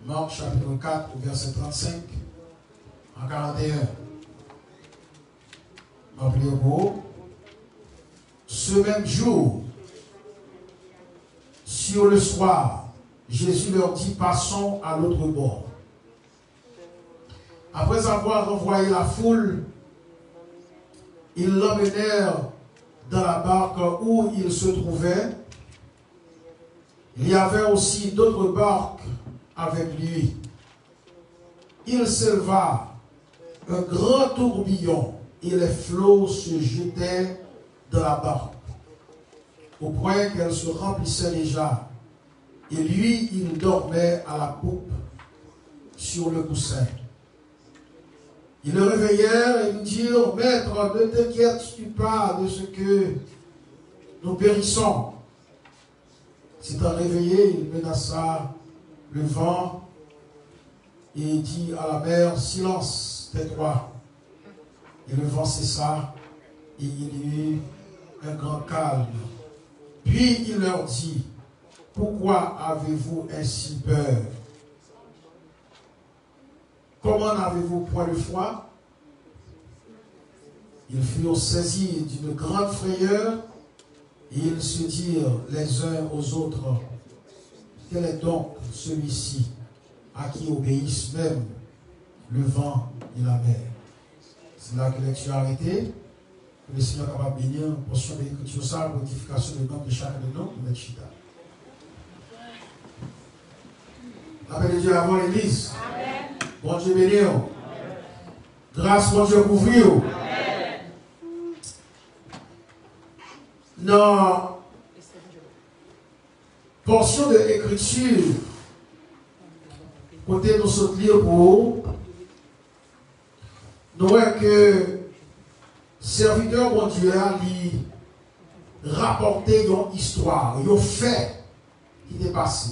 Marc chapitre 4, verset 35 à 41. Appelez beau. Ce même jour, sur le soir, Jésus leur dit, passons à l'autre bord. Après avoir renvoyé la foule, ils l'emmenèrent dans la barque où il se trouvait. Il y avait aussi d'autres barques avec lui. Il s'éleva un grand tourbillon et les flots se jetaient dans la barque, au point qu'elle se remplissait déjà. Et lui, il dormait à la poupe sur le coussin. Ils le réveillèrent et lui dirent, Maître, ne t'inquiètes-tu pas de ce que nous périssons? S'étant réveillé, il menaça le vent et dit à la mer, silence, tais-toi. Et le vent cessa et il y eut un grand calme. Puis il leur dit, pourquoi avez-vous ainsi peur? Comment n'avez-vous point de foi? Ils furent saisis d'une grande frayeur et ils se dirent les uns aux autres, quel est donc celui-ci à qui obéissent même le vent et la mer? C'est là que l'écriture a arrêté. Que le Seigneur est capable de bénir une portion de l'écriture ça pour l'édification de nom de chacun de nous, de notre chita. L'appel de Dieu avant l'église. Bon Dieu bénir. Grâce, bon Dieu couvrir. Dans portion de l'écriture, côté nous sommes lire pour nous voyons que serviteur bon Dieu a rapporté une histoire, un fait qui est passé.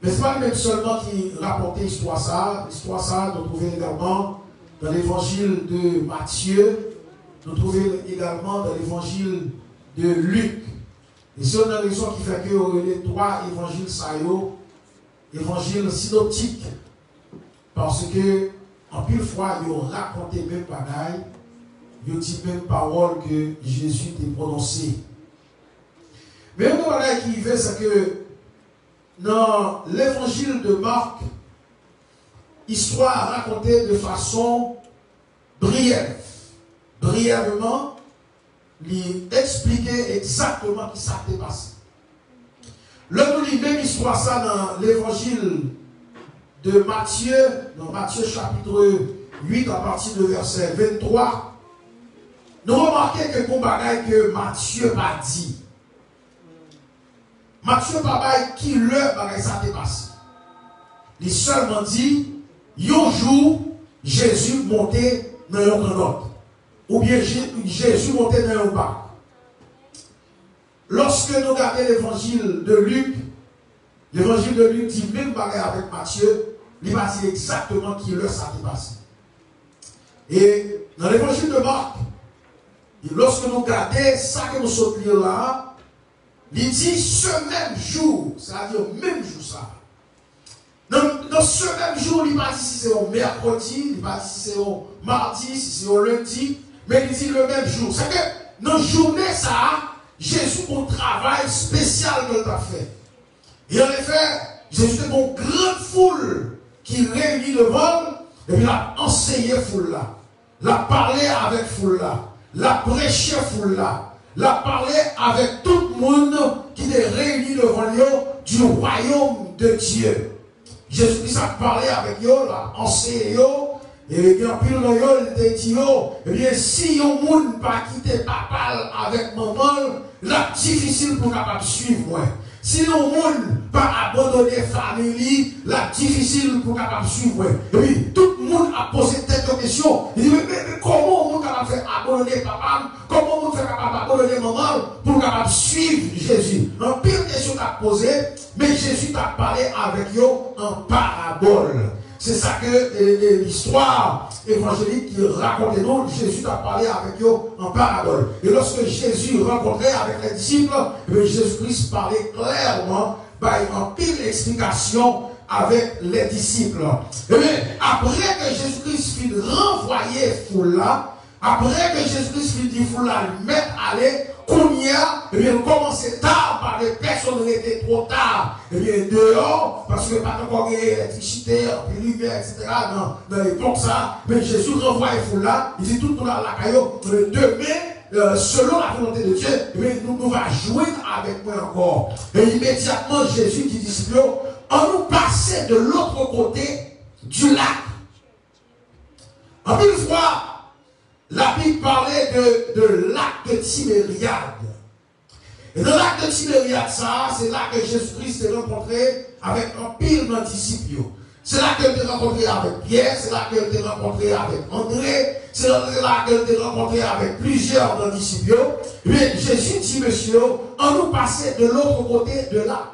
Mais ce n'est pas même seulement qui rapportait l'histoire ça. L'histoire ça, nous trouvons également dans l'évangile de Matthieu, nous trouvons également dans l'évangile de Luc. Et c'est une raison qui fait que les trois évangiles ça évangile synoptique. Parce que, en pile fois, ils ont raconté même bagaille, ils ont dit même parole que Jésus a prononcée. Mais une bagaille qui fait, c'est que dans l'évangile de Marc, histoire racontée de façon brève. Brièvement, lui expliquer exactement ce qui s'est passé. Là, nous lisons même histoire ça dans l'évangile de Matthieu, dans Matthieu chapitre 8 à partir de verset 23. Nous remarquons que qu'on bagaille que Matthieu a dit. Matthieu pas qui le bagaille ça t'est passé. Il seulement dit, un jour, Jésus montait dans un grand ou bien Jésus montait dans un bar. Lorsque nous regardons l'évangile de Luc dit même bagaille avec Matthieu, il va dire exactement qui le ça t'est passé. Et dans l'évangile de Marc, lorsque nous regardons ça que nous sommes là, il dit ce même jour, c'est-à-dire même jour ça. Donc, dans ce même jour, il pas dit si c'est au mercredi, il pas dit si c'est au mardi, si c'est au lundi, mais il dit le même jour. C'est que dans la journée, ça, Jésus a un travail spécial qu'il a fait. Et en effet, Jésus était une grande foule qui réunit devant, et puis il a enseigné foule là. Il a parlé avec foule là. Il a prêché foule là. Il a parlé avec tout le monde qui est réuni devant lui du royaume de Dieu. Jésus-Christ a parlé avec eux, il a enseigné eux. Et bien, puis il a dit, eh bien, si un monde pas quitter papa avec maman, là, difficile pour capable suivre moi. Si un monde pas abandonner famille, là, difficile pour capable suivre moi. Et puis, tout le monde a posé cette question. Il dit, mais comment on capable faire abandonner papa? Comment on fait capable abandonner maman pour capable suivre Jésus? Un pire question qu'a posé, mais Jésus t'a parlé avec eux en parabole. C'est ça que l'histoire évangélique qui raconte nous, Jésus a parlé avec eux en parabole. Et lorsque Jésus rencontrait avec les disciples, Jésus-Christ parlait clairement, en pile explication avec les disciples. Et bien, après que Jésus-Christ fit renvoyer foule là, après que Jésus-Christ fit dire foule là, le mettre à aller, Kounia, et bien, commencer tard par les personnes qui étaient trop tard, et bien, dehors, parce que pas encore l'électricité, puis lumière, etc., dans l'époque, ça, mais Jésus renvoie les foules là, il dit tout le monde à la caillou, demain, selon la volonté de Dieu, et bien, nous va jouer avec moi encore. Et immédiatement, Jésus dit, disciples, on nous passait de l'autre côté du lac. En une fois, la Bible parlait de lac de Tibériade. Et dans le lac de Tibériade, ça, c'est là que Jésus-Christ s'est rencontré avec un pile de disciples. C'est là qu'il s'est rencontré avec Pierre, c'est là qu'il s'est rencontré avec André, c'est là qu'il s'est rencontré avec plusieurs disciples. Et bien, Jésus dit, monsieur, on nous passait de l'autre côté de là.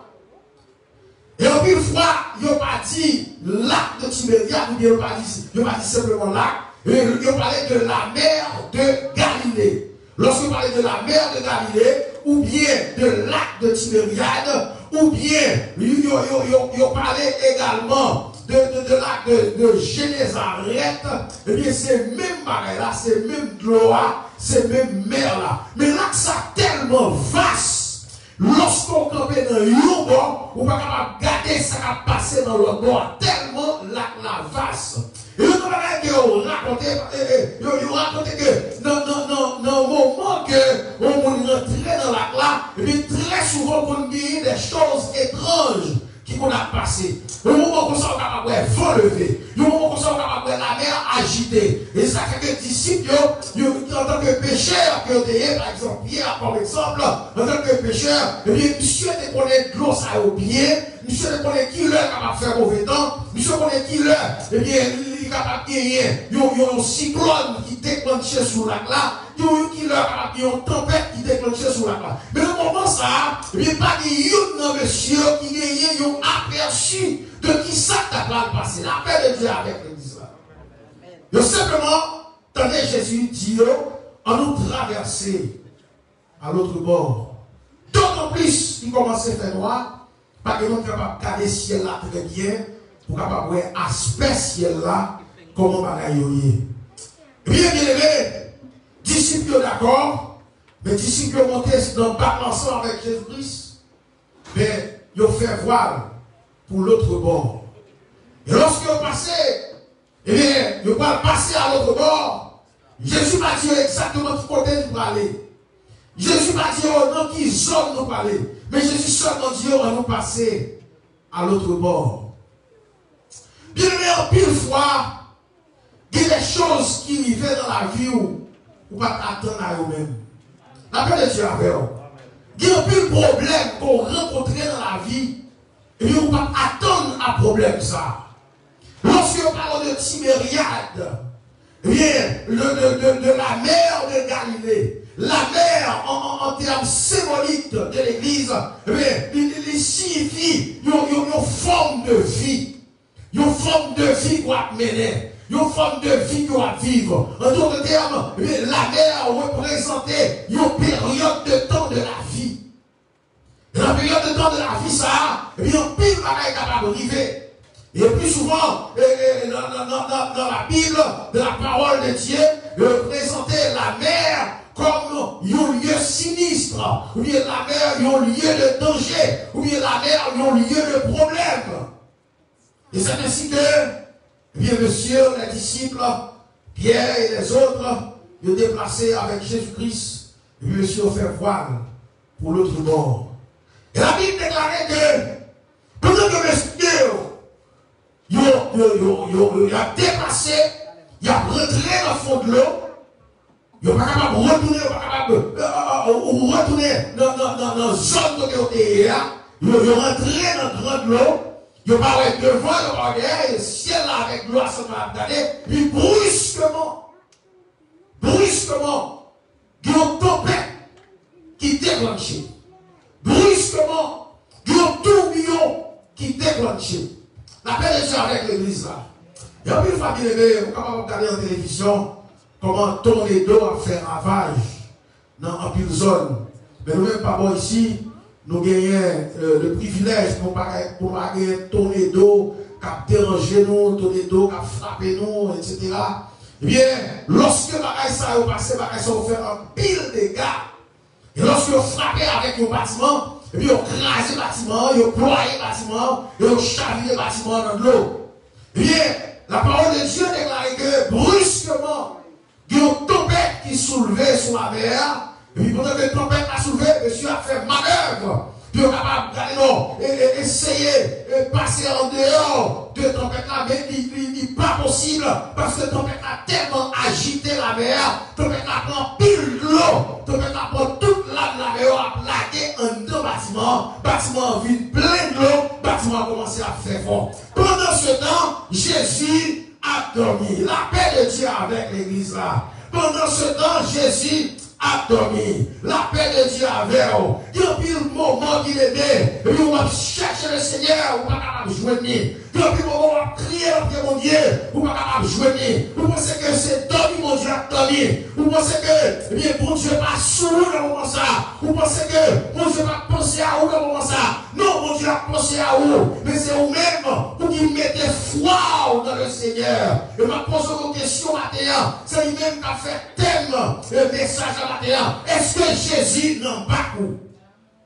Et en une fois, il n'a pas dit lac de Tibériade, ou bien il n'a pas dit simplement lac. Il parlait de la mer de Galilée. Lorsqu'il parlait de la mer de Galilée, ou bien de lac de Tibériade, ou bien il parlait également de lac de Génézareth, et bien c'est même pareil là, c'est même de l'eau, c'est même mer là. Mais là, ça tellement vaste. Lorsqu'on campait dans un bord, on ne peut pas garder ça qui passer dans l'autre bord, tellement la vaste. Et le travail que vous racontez, que dans le moment que on rentrait dans la classe, et bien très souvent on dit des choses étranges qui qu'on a passé. Le moment qu'on s'en capable de vent lever, le moment qu'on s'en capable de la mer agitée. Et ça fait que les disciples, en tant que pécheurs, par exemple Pierre comme exemple, en tant que pécheur, et bien monsieur te connaît de l'eau ça au pied, monsieur te connaît qui l'heure capable de faire mauvais temps, monsieur connaît qui l'heure, et bien il est capable de gagner, il y a un cyclone qui déclenchait sur la glace, il y a une tempête qui déclenchait sur la glace. Mais au moment ça, il n'y a pas de monsieur qui gagnait un aperçu de qui ça t'a passé. La paix de Dieu avec l'église là. Il simplement, tenez Jésus dit, en nous traverser à l'autre bord. D'autant plus, il commençait à faire noir, parce que nous sommes capables de garder le ciel là très bien, pour capable voir l'aspect ciel là, comment bagaille. Bien aimé, disciples d'accord, mais disciples montés dans le bac ensemble avec Jésus-Christ, mais ils ont fait voile pour l'autre bord. Et lorsqu'ils ont passé, eh bien, ils vont passer à l'autre bord. Jésus m'a dit exactement qui côté nous pour aller. Jésus m'a dit non qui zone nous pour aller. Mais Jésus seulement dit on va nous passer à l'autre bord. Bien aimé, en pile fois, il y a des choses qui arrivaient dans la vie où vous ne pouvez pas attendre à vous-même. La paix de Dieu avec vous. Il y a plus de problèmes qu'on rencontre dans la vie, et bien vous ne pouvez pas attendre à problème ça. Lorsque on parle de Tibériade, eh bien, de la mer de Galilée, la mer en termes symboliques de l'église, eh bien, il signifie une forme de vie. Une forme de vie qu'on va mener. Une forme de vie qu'on va vivre. En d'autres termes, la mer représentait une période de temps de la vie. Et la période de temps de la vie, ça, et bien, pile bagaille capable d'arriver. Et plus souvent, dans la Bible, de la parole de Dieu, présenter la mer comme un lieu sinistre, ou bien la mer un lieu de danger, ou bien la mer un lieu de problème. Et c'est ainsi que, bien monsieur, les disciples, Pierre et les autres, ils ont déplacé avec Jésus-Christ, et bien monsieur ont fait voile pour l'autre bord. Et la Bible déclarait que, pendant que monsieur, il a dépassé, il a rentré dans le fond de l'eau, il n'est pas capable de retourner, dans la zone de l'eau, il est rentré dans le grand de l'eau, il n'est pas devant, il n'est pas derrière, le ciel là avec l'eau à son regarder, puis brusquement, il y a une tempête qui déclenche. Brusquement, il y a un tourbillon qui déclenche. La paix de Dieu avec l'église là. Il y a une fois bien aimé, vous pouvez regarder en télévision comment un tornado a fait ravage dans une pile zone. Mais nous-mêmes, pas bon ici, nous gagnons le privilège pour pas gagner un tornado qui a dérangé nous, un tornado qui a frappé nous, etc. Eh bien, lorsque bagaille ça a passé, bagaille ça a fait un pile de dégâts. Et lorsque vous frappez avec un bâtiment, et puis vous crasez le bâtiment, vous ployez le bâtiment, et vous chavez le bâtiment dans l'eau. Eh bien, la parole de Dieu déclare que brusquement, il y a une tempête qui soulevait sur la mer, et puis pendant que la tempête a soulevé, monsieur a fait manœuvre, puis il est capable d'aller essayer de passer en dehors de la tempête là, mais il n'est pas possible, parce que la tempête a tellement agité la mer, la tempête a prend pile de l'eau, la tempête a prend toute la mer, a plaqué un deux bâtiment vide plein de l'eau, bâtiment a commencé à faire fort. Pendant ce temps, Jésus a dormi. La paix de Dieu avec l'église là. Pendant ce temps, Jésus a dormi. La paix de Dieu avec eux. Il y a un moment qu'il est né. Et puis on va chercher le Seigneur. On va pas jouer ni. Il y a un moment où on va crier au mon Dieu. On va pas jouer ni. Vous pensez que c'est dormi, mon Dieu a dormi. Vous pensez que, eh bien, mon Dieu pas sourd dans le moment ça. Vous pensez que mon Dieu va penser à vous dans le moment ça. Non, mon Dieu a pensé à vous. Mais c'est vous-même pour qu'il mette foi dans le Seigneur. Et ma pose une question matin. C'est lui-même qui a fait thème le message à matin. Est-ce que Jésus n'en pas coup?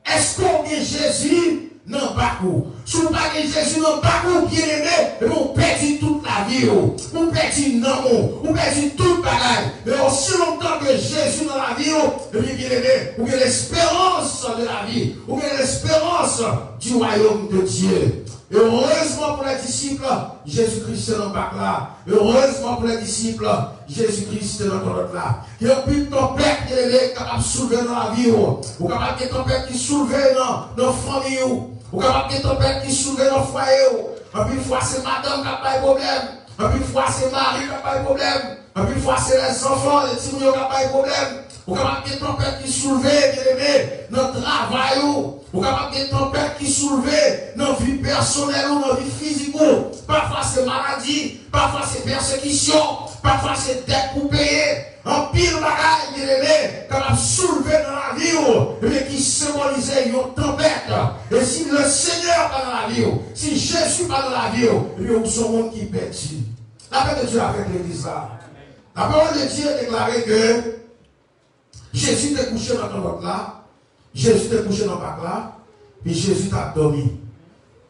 Est-ce qu'on est Jésus n'en pas coup? Si on pas Jésus n'en pas coup, bien aimé, on perd toute la vie. On perd l'amour. On perd tout le bagage. Mais aussi longtemps que Jésus dans la vie, bien aimé, on a l'espérance de la vie. On a l'espérance du royaume de Dieu. Et heureusement pour les disciples, Jésus-Christ est dans le bac là. Et heureusement pour les disciples, Jésus-Christ est dans le bac là. Il y a plus de tempête qui est capable de soulever dans la vie. Ou capable de tempête qui soulève dans la famille. Ou capable de tempête qui soulève dans le foyer. Et puis une fois c'est madame qui n'a pas de problème. Et puis une fois c'est mari qui n'a pas de problème. Et puis une fois c'est les enfants, les petits qui n'ont pas de problème. Ou capable de tempête qui soulève, bien aimé, dans le travail. Ou capable de tempête qui soulève dans la vie personnelle ou dans la vie physique. Parfois c'est maladie, parfois c'est persécution, parfois c'est dette pour payer. En pile bagaille, bien aimé, capable de soulever dans la vie, mais qui symbolisait une tempête. Et si le Seigneur pas dans la vie, si Jésus pas dans la vie, nous sommes monde qui perd. La paix de Dieu avec l'église là. La parole de Dieu déclarait que Jésus était couché dans ton bac là. Jésus était couché dans le bac là, puis Jésus t'a dormi.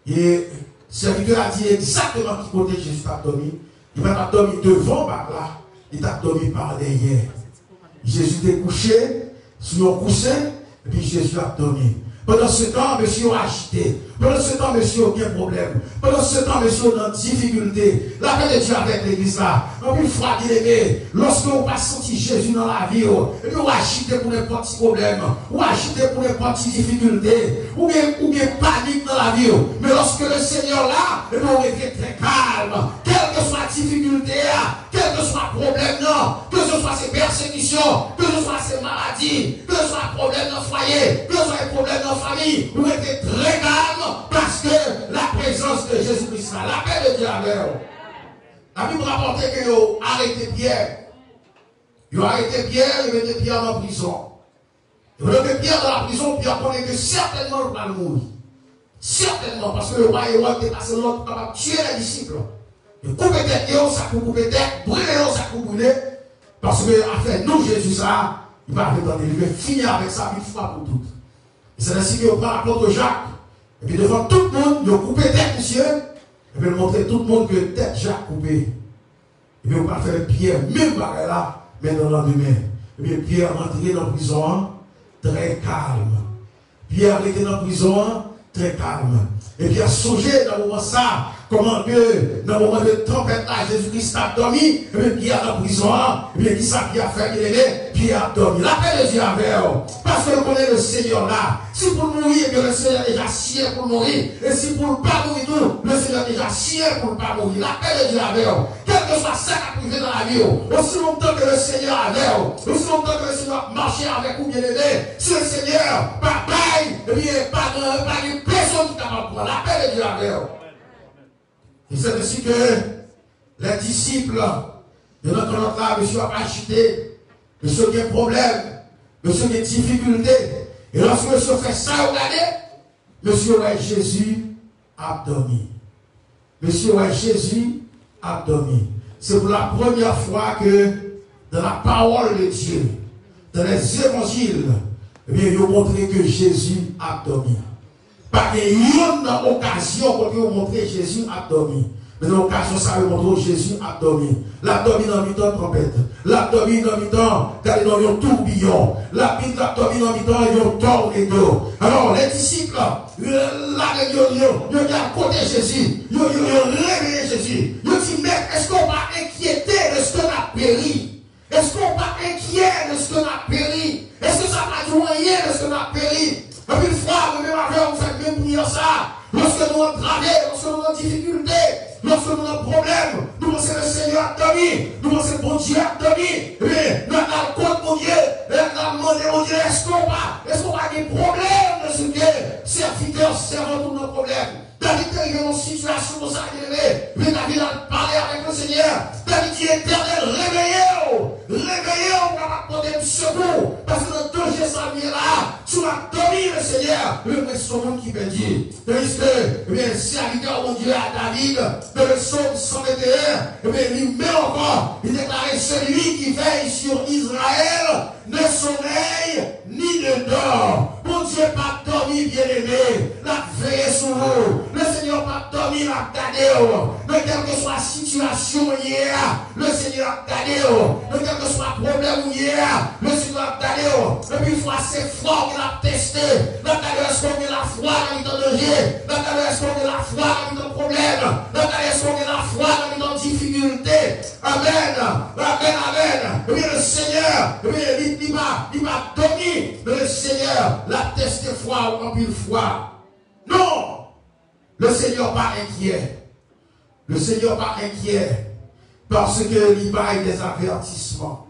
Et le serviteur a dit exactement qui côté Jésus t'a dormi. Il va t'a dormi devant le bac là, il t'a dormi par derrière. Jésus était couché sur un coussin, et puis Jésus a dormi. Pendant ce temps, monsieur a agité. Pendant ce temps, monsieur a aucun problème. Pendant ce temps, monsieur a une difficulté. La paix de Dieu avec l'église là. En plus, frère aimé, lorsque on va sentir Jésus dans la vie, et puis on va agiter pour n'importe quel problème, ou agiter pour n'importe quelle difficulté, ou bien panique dans la vie. Mais lorsque le Seigneur là, et puis on est très calme. Quelle que soit la difficulté, quel que soit le problème, non, que ce soit ses persécutions, que ce soit ses maladies, que ce soit un problème dans le foyer, que ce soit un problème dans la famille, vous êtes très calme parce que la présence de Jésus-Christ, la paix de Dieu avec vous. La Bible rapportait que vous arrêtez Pierre. Vous arrêtez Pierre, vous mettez Pierre dans la prison. Vous mettez Pierre dans la prison, Pierre connaît que certainement il va mourir. Certainement, parce que le roi Hérode était passé l'autre capable de tuer les disciples. Et couper tête, ça peut couper tête, brûler, ça peut brûler. Parce que, à faire nous, Jésus, ça, il va attendre, il va finir avec ça une fois pour toutes. Et c'est ainsi qu'on prend l'apôtre Jacques. Et puis devant tout le monde, il a coupé tête, monsieur. Et puis il montrer tout le monde que tête Jacques coupée. Et puis on va faire Pierre, même pareil là, mais dans le lendemain. Et puis Pierre rentré dans la prison, très calme. Pierre était dans la prison, très calme. Et puis il a songé dans le moment ça, comment que dans le moment de tempête là, Jésus-Christ a dormi, et puis Pierre dans la prison, et puis qui ça Pierre a fait, Pierre a dormi. La paix de Dieu avec parce que nous connaissons le Seigneur là. Si pour mourir, bien le Seigneur déjà sien pour mourir. Et si pour ne pas mourir tout, le Seigneur déjà sien pour ne pas mourir. La paix de Dieu avec quel que soit ça qui a privé dans la vie, aussi longtemps que le Seigneur avec aussi longtemps que le Seigneur marchait avec vous, bien aimé, si le Seigneur pas paille, eh bien, pas de personne qui est capable de prendre la paix de Dieu avec Et c'est ainsi que les disciples de notre là, monsieur a agité, monsieur qui a problème, monsieur qui a difficulté. Et lorsque monsieur fait ça, regardez, monsieur ouais Jésus a dormi. Monsieur ouais Jésus a dormi. C'est pour la première fois que dans la parole de Dieu, dans les évangiles, eh bien, ils ont montré que Jésus a dormi. Pas une occasion pour vous montrer Jésus a dormi. Mais dans l'occasion, ça veut montrer Jésus a dormi. La dormi dans le temps trompette. La dormi dans le temps, dans un tourbillon. La dormi dans le temps, il y a un tornado. Alors, les disciples, là, ils ont à côté Jésus. Ils ont réveillé Jésus. Ils ont dit, mais est-ce qu'on va inquiéter de ce qu'on a péri? Est-ce qu'on va inquiéter de ce qu'on a péri? Est-ce que ça va joindre de ce qu'on a péri? Et puis, frère, même avec vous faites même prier ça. Lorsque nous avons travaillé, lorsque nous avons difficulté, lorsque nous avons problème, nous pensons le Seigneur a dormi, nous pensons le bon Dieu a dormi, mais nous avons le compte mon Dieu, nous avons demandé mon Dieu, est-ce qu'on va des problèmes de ce que serviteurs servent tous nos problèmes? David est dans une situation comme ça, mais David a parlé avec le Seigneur. David dit, éternel, réveillez-vous pour apporter le secours. Parce que le danger s'en vient là, tu as dormi le Seigneur. Le psaume qui veut dire, tandis que, serviteur, mon Dieu, à David, dans le psaume 121, il met encore, il déclarait, celui qui veille sur Israël ne sommeille ni ne dort. Mon Dieu, pas dormi, bien-aimé, la veille sur vous. Le Seigneur pas dormi, la gardé. Mais quelle que soit la situation hier, le Seigneur a gardé. Mais quel que soit le problème hier, le Seigneur a gardé. Et puis il faut assez fort qu'il a testé. La gardé, est-ce qu'on a la foi dans le temps de danger? La gardé, est-ce qu'on a la foi dans le temps de problème? La gardé, est-ce qu'on a la foi dans le temps de difficulté? Amen. Amen, amen. Et bien le Seigneur, il m'a donné, mais le Seigneur l'a testé foi ou en pile foi. Non! Le Seigneur pas inquiet. Le Seigneur pas inquiet. Parce que il baille des avertissements.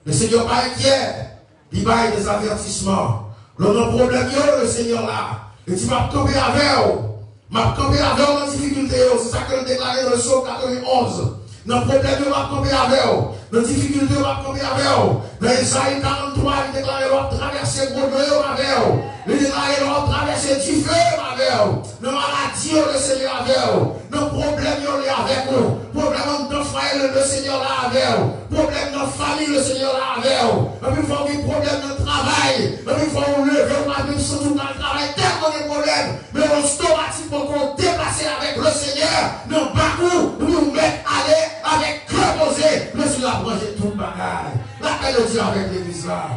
Le Seigneur pas inquiet. Il baille des avertissements. L'autre problème, le Seigneur là. Et tu m'as tombé avec vous. M'a tombé avec vous dans difficulté. C'est ça que le déclaré dans le psaume 91. Dans le problème, il va tomber avec vous. Dans la difficulté, il va tomber avec vous. Dans Isaïe 43, il déclare qu'il va traverser le problème avec vous. Il déclare qu'il va traverser du feu avec vous. Dans la maladie, le Seigneur avec vous. Dans le problème, il est avec vous. Problème dans le foyer, le Seigneur là avec vous. Problème dans la famille, le Seigneur là avec vous. Et puis, il faut qu'il y ait problème dans le travail. Et puis, il faut vous lever, on va même surtout dans le travail. Tellement de problèmes. Mais on se automatique pour qu'on déplace avec le Seigneur. Dans le parcours, nous mettre à aller avec cœur posé. Le Seigneur a mangé tout le bagage. La paix de Dieu avec l'église là.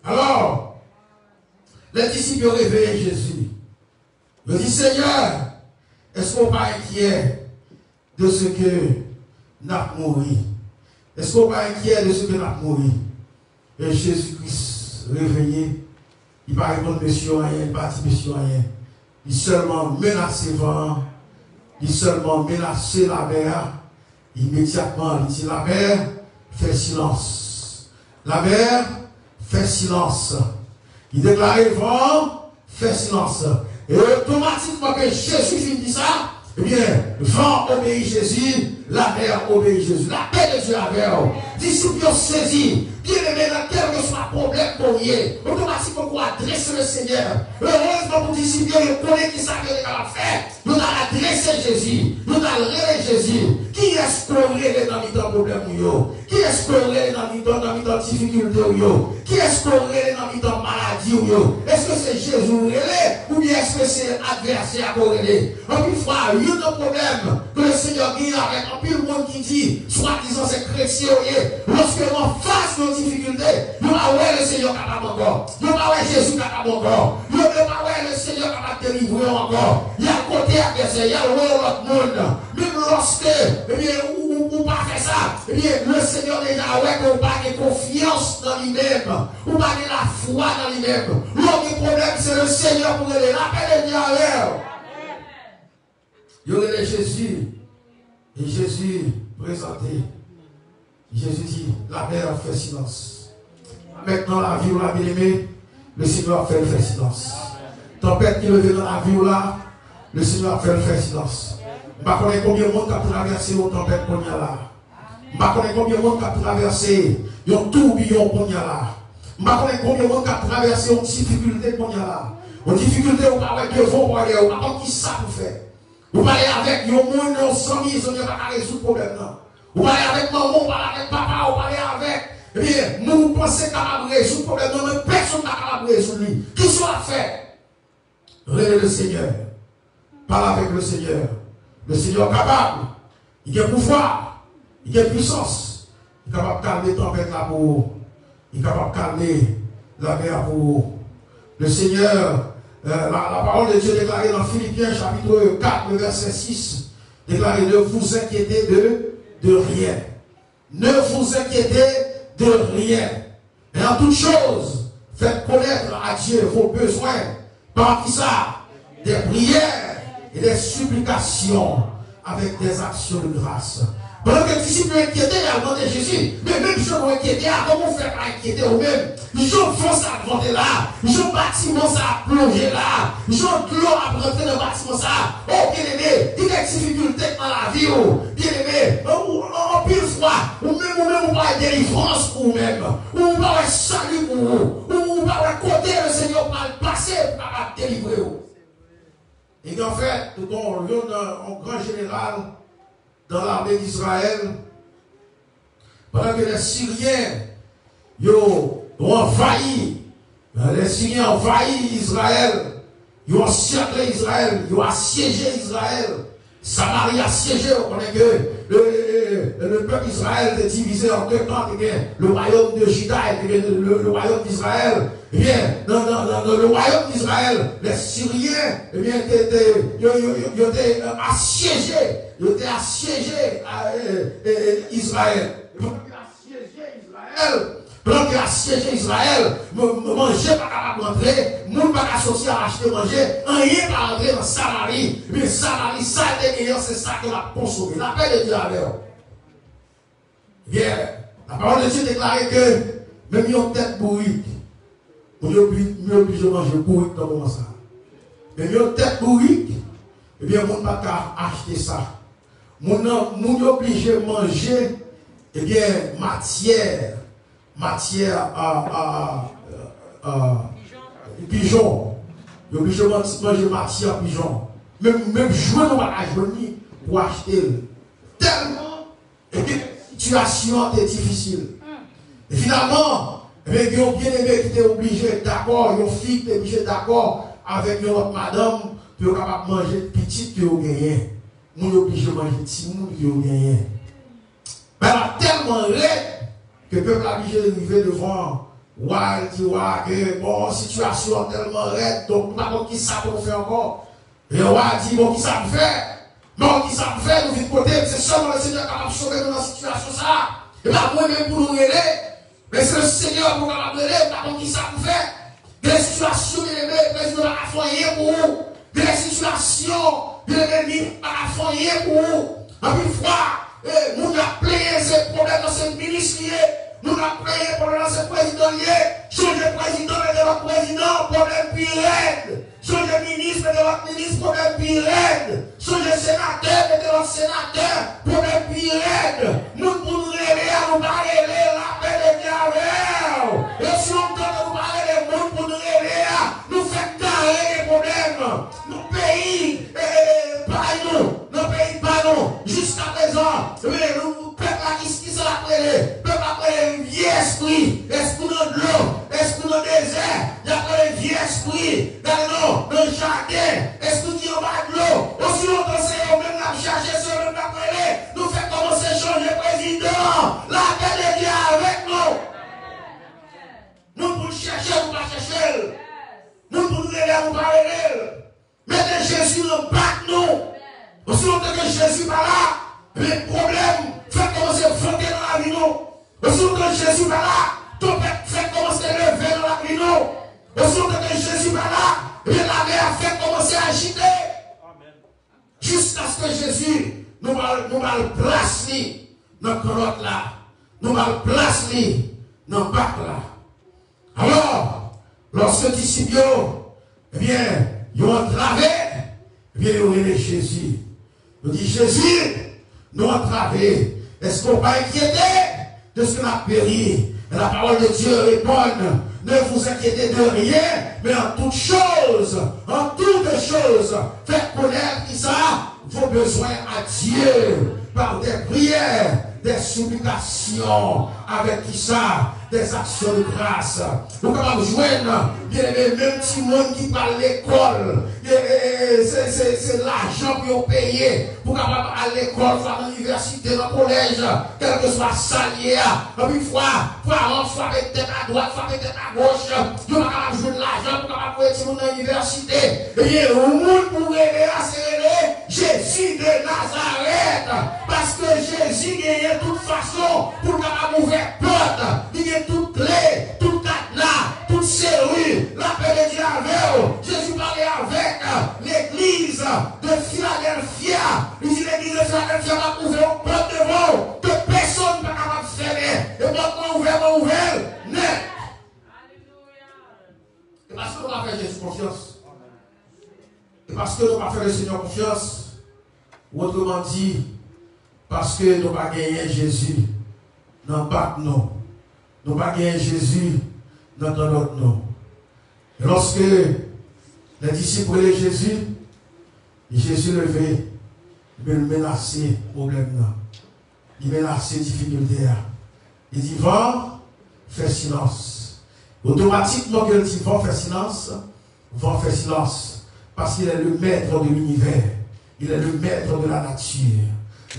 Alors, les disciples ont réveillé Jésus. Ils ont dit, Seigneur, est-ce qu'on n'est pas inquiet de ce que nous avons mouru? Est-ce qu'on n'est pas inquiet de ce que nous avons mouru? Et Jésus-Christ réveillé, il ne va pas répondre monsieur rien, il ne va pas dire monsieur rien. Il seulement menace le vent, il seulement menace la mer. Immédiatement, il dit, la mer fait silence. La mer fait silence. Il déclarait le vent fait silence. Et automatiquement que Jésus finit ça, eh bien, le vent obéit Jésus, la mer obéit Jésus. La paix de Dieu avec eux. Disciples ont saisi Bien aimé, dans quel que soit problème qu'on y est, automatiquement qu'on adresse le Seigneur. Heureusement pour disciples, on connaît qui ça veut faire. Nous allons adresser Jésus. Nous allons relayer Jésus. Qui est-ce qu'on relève dans les problèmes? Qui est-ce qu'on relève dans les difficultés? Qui est-ce qu'on relève dans les maladies? Est-ce que c'est Jésus relève ou bien est-ce que c'est l'adversaire qu'on relève? En plus, frère, il y a un problème que le Seigneur dit avec un pile monde qui dit, soi-disant c'est chrétien, lorsque l'on face nos difficultés, nous allons voir le Seigneur capable encore. Nous allons voir Jésus capable encore. Nous allons voir le Seigneur capable de délivrer encore. Il y a le côté adversaire, il y a l'autre monde. Même lorsque, eh bien, ou pas faire ça, eh bien, le Seigneur déjà ouais qu'on pas de confiance dans lui-même, ou pas de la foi dans lui-même. L'autre problème, c'est le Seigneur pour aider. L'appel de Dieu à l'heure. Il y aurait Jésus. Et Jésus présenté. Jésus dit, la mer a fait silence. Maintenant, la vie où la bien-aimée, le Seigneur a fait le fait silence. Tempête qui levait dans la vie où là, le Seigneur a fait le fait silence. Je ne sais pas combien de monde qui a traversé une tempête qu'on y a là. Je ne sais pas combien de monde qui a traversé un tourbillon qu'on y a là. Je ne sais pas combien de monde qui a traversé une difficulté qu'on y a là. Une difficulté où on va devant pour aller, on va pas qui ça pour faire. Vous parlez avec un monde de 100 000, on ne va pas résoudre le problème. Vous parlez avec maman, vous parlez avec papa, vous parlez avec. Eh bien, nous pensons capable de résoudre le problème, mais personne n'est capable de résoudre lui. Qu'il soit fait. Relève le Seigneur. Parle avec le Seigneur. Le Seigneur est capable. Il a pouvoir. Il a puissance. Il est capable de calmer la tempête là pour vous. Il est capable de calmer la mer pour vous. Le Seigneur. La parole de Dieu déclarée dans Philippiens chapitre 4, verset 6, déclarée, ne vous inquiétez de rien. Ne vous inquiétez de rien. Et en toute chose, faites connaître à Dieu vos besoins. Par qui ça? Des prières et des supplications avec des actions de grâce. Pendant que les disciples inquiétés, ils ont demandé Jésus, mais même si on inquiété, comment on fait pour inquiéter eux-mêmes? Ils ont foncé à devant là, ils ont bâtiment ça à plonger là, ils ont de l'eau à rentrer dans le bâtiment ça. Oh, bien aimé, il y a des difficultés dans la vie, bien aimé, en pile froid, ou même on va délivrance pour vous-même, ou on va salut pour vous, ou on va côté le Seigneur pour le passer pour délivrer vous. Et en fait, un grand général dans l'armée d'Israël, pendant que les Syriens ont envahi, les Syriens ont envahi Israël, ils ont encerclé Israël, ils ont assiégé Israël, Samarie a assiégé, on connaît que le peuple d'Israël est divisé en deux camps, le royaume de Juda et le royaume d'Israël. Eh bien, dans le royaume d'Israël, les Syriens, eh bien, ils étaient assiégés. Ils étaient assiégés à Israël. Pendant qu'il a assiégé Israël, manger pas capable d'entrer, moun pas associé à acheter manger, rien pas entrer dans Samarie. Mais Samarie, ça c'est ça que l'a consommé. La paix de Dieu avec eux. Bien, la parole de Dieu déclarait que même ils ont tête bourrique. On est obligé de manger bourrique dans le moment ça. Mais ils ont tête bourrique, eh bien, on ne peut pas acheter ça. On est obligé de manger, eh bien, matière à pigeon. Il est obligé de manger matière à pigeon. Même jouer dans la journée pour acheter. Tellement, et bien, la situation est difficile. Et finalement, eh bien, ils ont bien aimé qui étaient obligés d'accord, ils ont fille qui étaient obligés d'accord avec notre madame pour être capable de manger petite qui ont gagné. Nous sommes obligés de manger petit monde qui ont gagné. Mais elle a tellement raide que le peuple a obligé de arriver devant Wal, dit que bon, situation tellement raide, donc pas qui ça pour faire encore. Et Wal dit bon, qui ça me fait? Non, qui ça me fait? Nous vite côté, c'est seulement le Seigneur qui a sauvé dans la situation ça. Et là, moi-même pour nous aider. Mais c'est le Seigneur pour nous aider, par contre, qui ça nous fait? Des situations, les gens à foyer pour vous. Des situations, les à foyer pour vous. En plus, fois, nous avons payé ces problèmes dans ce ministre. Nous avons payé problème dans ce président. Changer président de votre président, problème pire. Changer ministre de votre ministre, problème pire. Changer sénateur de votre sénateur, problème pire. Nous pour nous aider à nous parler la paix de Dieu. aussi longtemps que nous parlons des mondes pour nous rêver, nous faisons carrer les problèmes. Nos pays, nos pays pas nous. Jusqu'à présent, nous, peuple qui s'est appelé, peuple appelé un vieux esprit, esprit dans l'eau, esprit dans le désert, il y a un vieux esprit dans le jardin, esprit qui est en bas de l'eau. Aussi longtemps c'est eux-mêmes qui cherché ce même appelé, nous faisons commencer à changer président. La paix de Dieu avec nous. Nous pour chercher, nous pas chercher. Nous pour nous aider, nous pas aider. Mettez Jésus dans le bac nous. Aussi longtemps que Jésus pas là, les problèmes font commencer à fronter dans la vie nous. Aussi longtemps que Jésus pas là, ton père fait commencer à lever dans la vie nous. Aussi longtemps que Jésus pas là, la mer fait commencer à agiter. Jusqu'à ce que Jésus nous mal place dans le crotte là. Nous mal place dans le bac là. Alors, lorsque les disciples, eh bien, ils ont entravé, eh bien, ils ont révélé Jésus. Ils ont dit, Jésus, nous entravé. Est-ce qu'on va inquiéter de ce qu'on a péri? Et la parole de Dieu répond, ne vous inquiétez de rien, mais en toutes choses, faites connaître qui ça, vos besoins à Dieu, par des prières, des supplications, avec qui ça, des actions de grâce. Nous pouvons joindre, bien aimé, même petit monde qui parle l'école, c'est l'argent pour payer, pour capable à l'école, à l'université, dans le collège, quel que soit salier, et puis soit avec tête à droite, soit avec tête à gauche, nous pouvons jouer de l'argent pour capable être dans l'université. Et bien, le monde pour aider à serrer Jésus de Nazareth, parce que Jésus gagne de toute façon pour capable ouvrir porte, il gagne toute clé, tout cadenas, toute serrure, la paix de Dieu avec eux. Jésus parlait avec l'église de Philadelphia. Il dit l'église de Philadelphia va ouvrir une porte devant que personne ne peut pas fermer. Et pourquoi ouvert, net. Et parce que nous avons fait Jésus confiance. Et parce que nous avons fait le Seigneur confiance. Ou autrement dit, parce que nous n'avons pas gagné Jésus dans le bac, non. Nous n'avons pas gagné Jésus dans notre nom. Et lorsque les disciples de Jésus levé, il menaçait le problème. Il menaçait la difficulté. Il dit, vent, fais silence. Automatiquement, que le dit, vent, fais silence, vent, fais silence. Parce qu'il est le maître de l'univers. Il est le maître de la nature.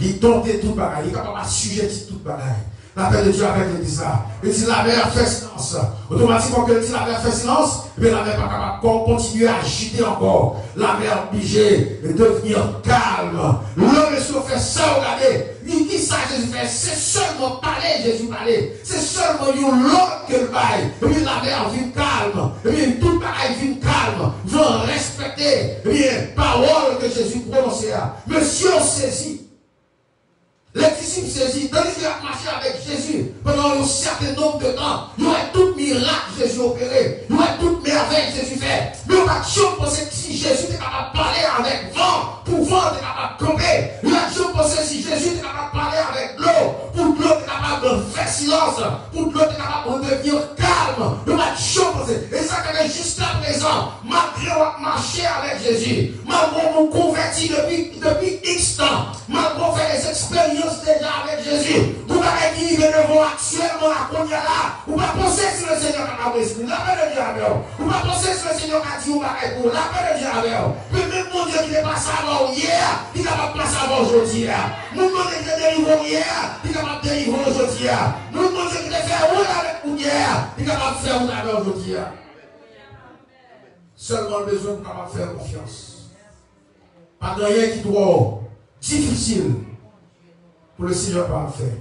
Il dompte tout bagaille. Il est capable d'assujettir tout bagaille. La paix de Dieu avec l'église là. Il dit la mer fait silence. Automatiquement que dit la mer fait silence, mais la mer pas capable de continuer à agiter encore. La mer obligée de devenir calme. L'homme se fait ça, regardez. Il dit ça, Jésus fait. C'est seulement parler, Jésus parler. C'est seulement l'autre que le bail. Et puis la mer vient calme. Et puis tout pareil vient calme. Vont respecter. Et bien, parole que Jésus prononçait. Monsieur saisit. Les disciples saisis, tandis qu'il a marché avec Jésus pendant un certain nombre de temps, il y aurait tout miracle Jésus opéré, il y aurait toute merveille Jésus fait. Mais on va toujours penser que si Jésus était capable de parler avec vent, pour vent était capable de camper, il va toujours penser si Jésus était capable de parler avec l'eau, pour l'eau était capable de faire silence, pour l'eau était capable de devenir calme. On va toujours penser. Et ça fait jusqu'à présent, malgré on marché avec Jésus, malgré on converti depuis X temps, malgré on fait des expériences déjà avec Jésus. Vous n'avez qui vient devant actuellement à Konya là. Vous ne pensez si le Seigneur a pris la paix de Dieu avec vous. Vous ne pensez si le Seigneur a dit vous n'avez pour la paix de Dieu avec vous. Mais même mon Dieu qui n'est pas avant hier, il n'est pas passé avant aujourd'hui. Nous demandons qui est délivré hier, il est capable de délivrer aujourd'hui. Nous demandons qui est fait roule avec vous hier, il est capable de faire roule avec aujourd'hui. Seulement le besoin pour capable de faire confiance. Pas de rien qui doit difficile pour le Seigneur parfait.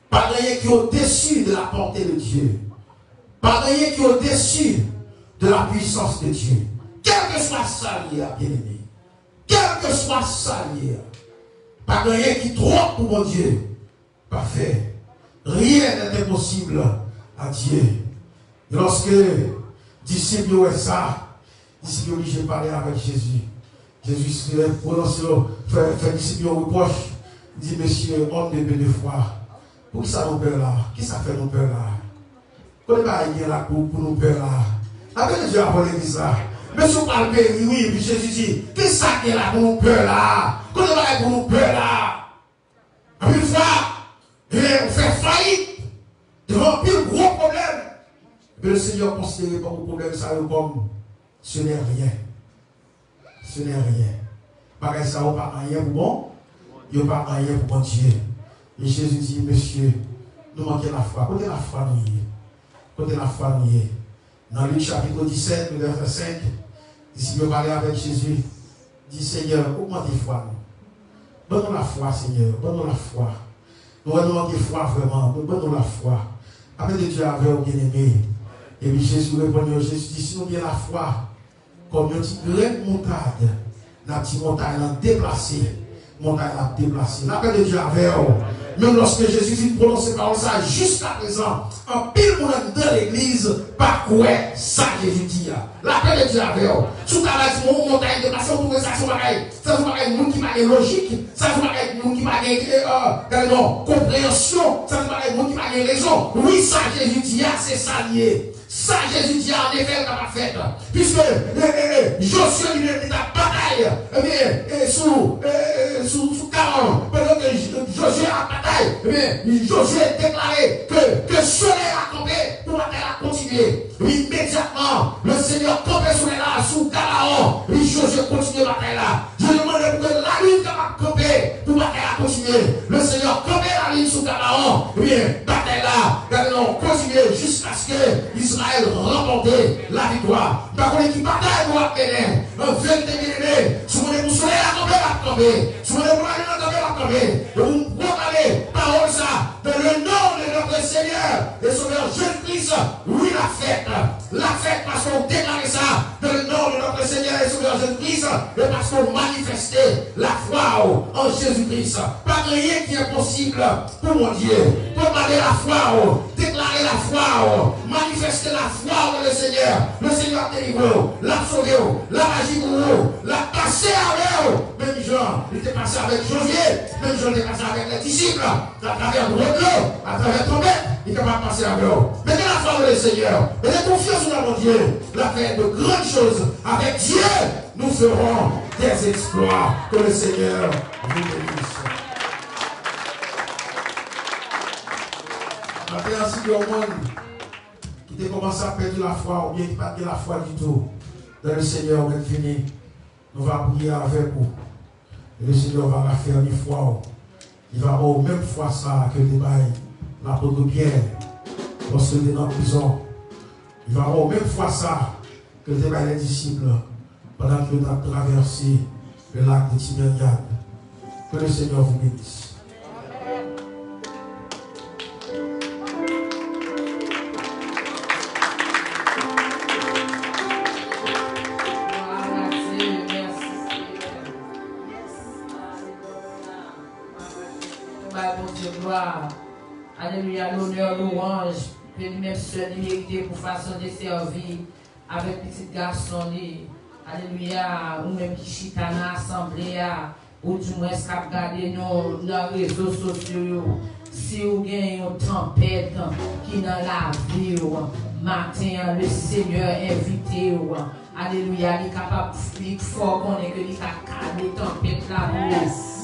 Pas rien qui est au-dessus de la portée de Dieu. Pas rien qui est au-dessus de la puissance de Dieu. Quel que soit ça lié, bien-aimé. Quel que soit ça lié. Pas rien qui trop pour mon Dieu. Parfait. Rien n'est impossible à Dieu. Et lorsque disciples ont ça, disciples sont obligés de parler avec Jésus. Jésus se prononce, fait disciples reproche. Il dit, monsieur, homme de peu de foi, pour qui ça nous peur là? Qui ça fait nous peur là? Qu'on n'est pas là pour nous peur là. Après Dieu a volé l'église là. Mais si on parle de oui, puis Jésus dit, qu'est-ce qui est là pour nous peur là? Qu'on n'est pas pour nous peur là. Une fois, on fait faillite devant pile gros problème. Mais le Seigneur considère comme problème ça comme ce n'est rien. Ce n'est rien. Parce que ça n'a pas rien pour bon. Il n'y a pas rien pour bon Dieu. Et Jésus dit, monsieur, nous manquons la foi. Côté la foi, nous y est. Côté la foi, nous y est. Dans Luc chapitre 17, le verset 5, ici, je parlais avec Jésus. Dit, Seigneur, augmentez la foi. Donne-nous la foi, Seigneur. Donne-nous la foi. Nous avons la foi vraiment. Donne-nous la foi. Après de Dieu avait bien aimé. Et puis Jésus répondit, Jésus dit, si nous avons la foi, comme une petite graine de montagne, la petite montagne déplacée. Montagne a déplacé. La paix de Dieu avait. Même lorsque Jésus dit prononcer par ça, jusqu'à présent, en pile monde dans l'église, pas quoi ça Jésus dit. La paix de Dieu avait. Sous ta base, mon montagne déplacée, on trouve ça sur pareil. Ça sur pareil, monde qui m'a logique. Ça sur pareil, monde qui m'a compréhension. Ça sur pareil, monde qui m'a raison. Oui, ça Jésus dit, c'est ça lié. Ça, Jésus dit, en effet, il n'a pas fait. Puisque Josué, il est en bataille, sous 40, pendant que Josué a bataille, Josué a déclaré que le soleil a tombé pour la terre continuer. Immédiatement, le Seigneur tombait sur les là, sous Galaon, Josué continue la bataille là. Je demande pour que la lune va camper pour la terre continuer. Le Seigneur campait la lune sous Galaon, bataille là, Galaon continue jusqu'à ce que Israël remporte la victoire. Par contre, qui bataille pour la peine, un 22 millimètres, si vous voulez vous soleil à tomber, la tomber. Si vous voulez vous la lune tomber, la tomber. Et vous proclamez parole ça, dans le nom de notre Seigneur et Sauveur Jésus-Christ, oui, la fête parce qu'on déclare ça, dans le nom de notre Seigneur et Sauveur Jésus-Christ, et parce qu'on manifestait la foi en Jésus-Christ. Pas rien qui est possible pour mon Dieu. Proclamer la foi, déclarer la foi, manifester la foi dans le Seigneur. Le Seigneur délivre, l'a sauvé, l'a agi pour vous, l'a passé avec vous. Même Jean, il était passé avec Josué, même Jean était passé avec les disciples, à travers l'eau, à travers ton bête, il est capable de passer avec vous. Mettez la foi dans le Seigneur, mettez confiance dans mon Dieu, la fait de grandes choses. Avec Dieu, nous ferons des exploits. Que le Seigneur vous bénisse. Maintenant, ainsi que le monde qui a commencé à perdre la foi, ou bien qui n'a pas la foi du tout, dans le Seigneur, on est fini. Nous allons prier avec vous. Et le Seigneur va la faire une foi. Il va avoir même foi ça que le bail, l'apôtre Pierre, lorsqu'il était dans la prison. Il va avoir même fois ça que le bail les disciples pendant qu'il a traversé le lac de Tibériade. Que le Seigneur vous bénisse. Alléluia, l'honneur, louange, que lui-même seul mérité pour façon de servir avec petit garçon. Alléluia, ou même qui chita dans l'assemblée, ou du moins qui a regardé dans les réseaux sociaux. Si vous avez une tempête qui est dans la vie, matin, le Seigneur invité. Alléluia, il est capable de fort qu'on est que il a calmé tempête là.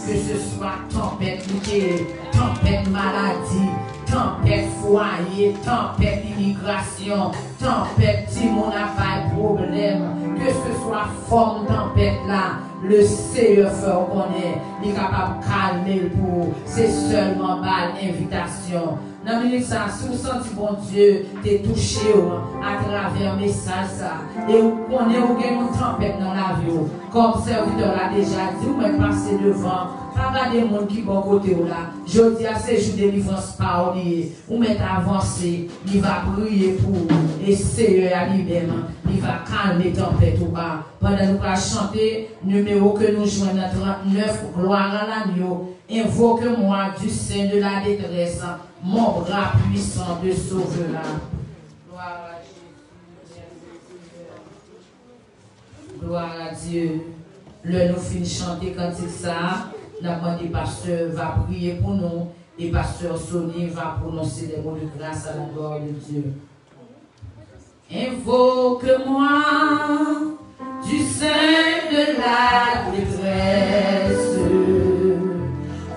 Que ce soit tempête liée, tempête maladie, tempête foyer, tempête immigration, tempête si mon affaire problème, que ce soit forme tempête là, le Seigneur fait connaît, il est capable de calmer pour, c'est seulement par l'invitation. Dans le minute ça, si vous sentez bon Dieu, t'es touché à travers un message ça, et vous connaissez vous avez une tempête dans la vie, comme serviteur l'a déjà dit, vous même passez devant, pas regarder les gens qui sont côté là. Je dis à ces jours de délivrance par lié, vous mettez avancé, il va prier pour vous, et Seigneur à lui-même, il va calmer tempête ou pas. Pendant que nous allons chanter, numéro que nous jouons dans 39, gloire à l'agneau, invoque-moi du sein de la détresse, mon bras puissant de sauveur. Gloire à Jésus. Gloire à Dieu. Le nous finissons chanter quand il ça. Le pasteur va prier pour nous et pasteur Sonny va prononcer des mots de grâce à la gloire de Dieu. Invoque-moi du sein de la détresse,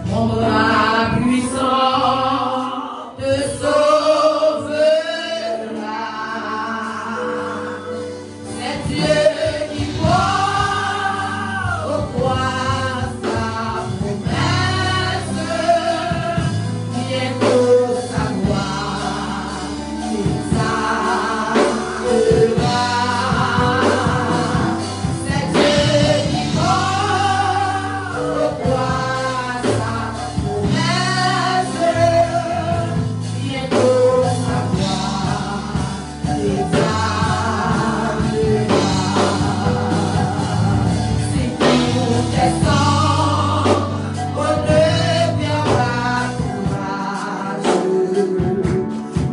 mon bras puissant te sauvera. C'est Dieu qui porte au croix sa promesse, bientôt sa gloire s'exaltera. C'est Dieu qui porte au croix sa promesse, bientôt sa gloire s'exaltera. Si tu descends, oh ne perds pas courage,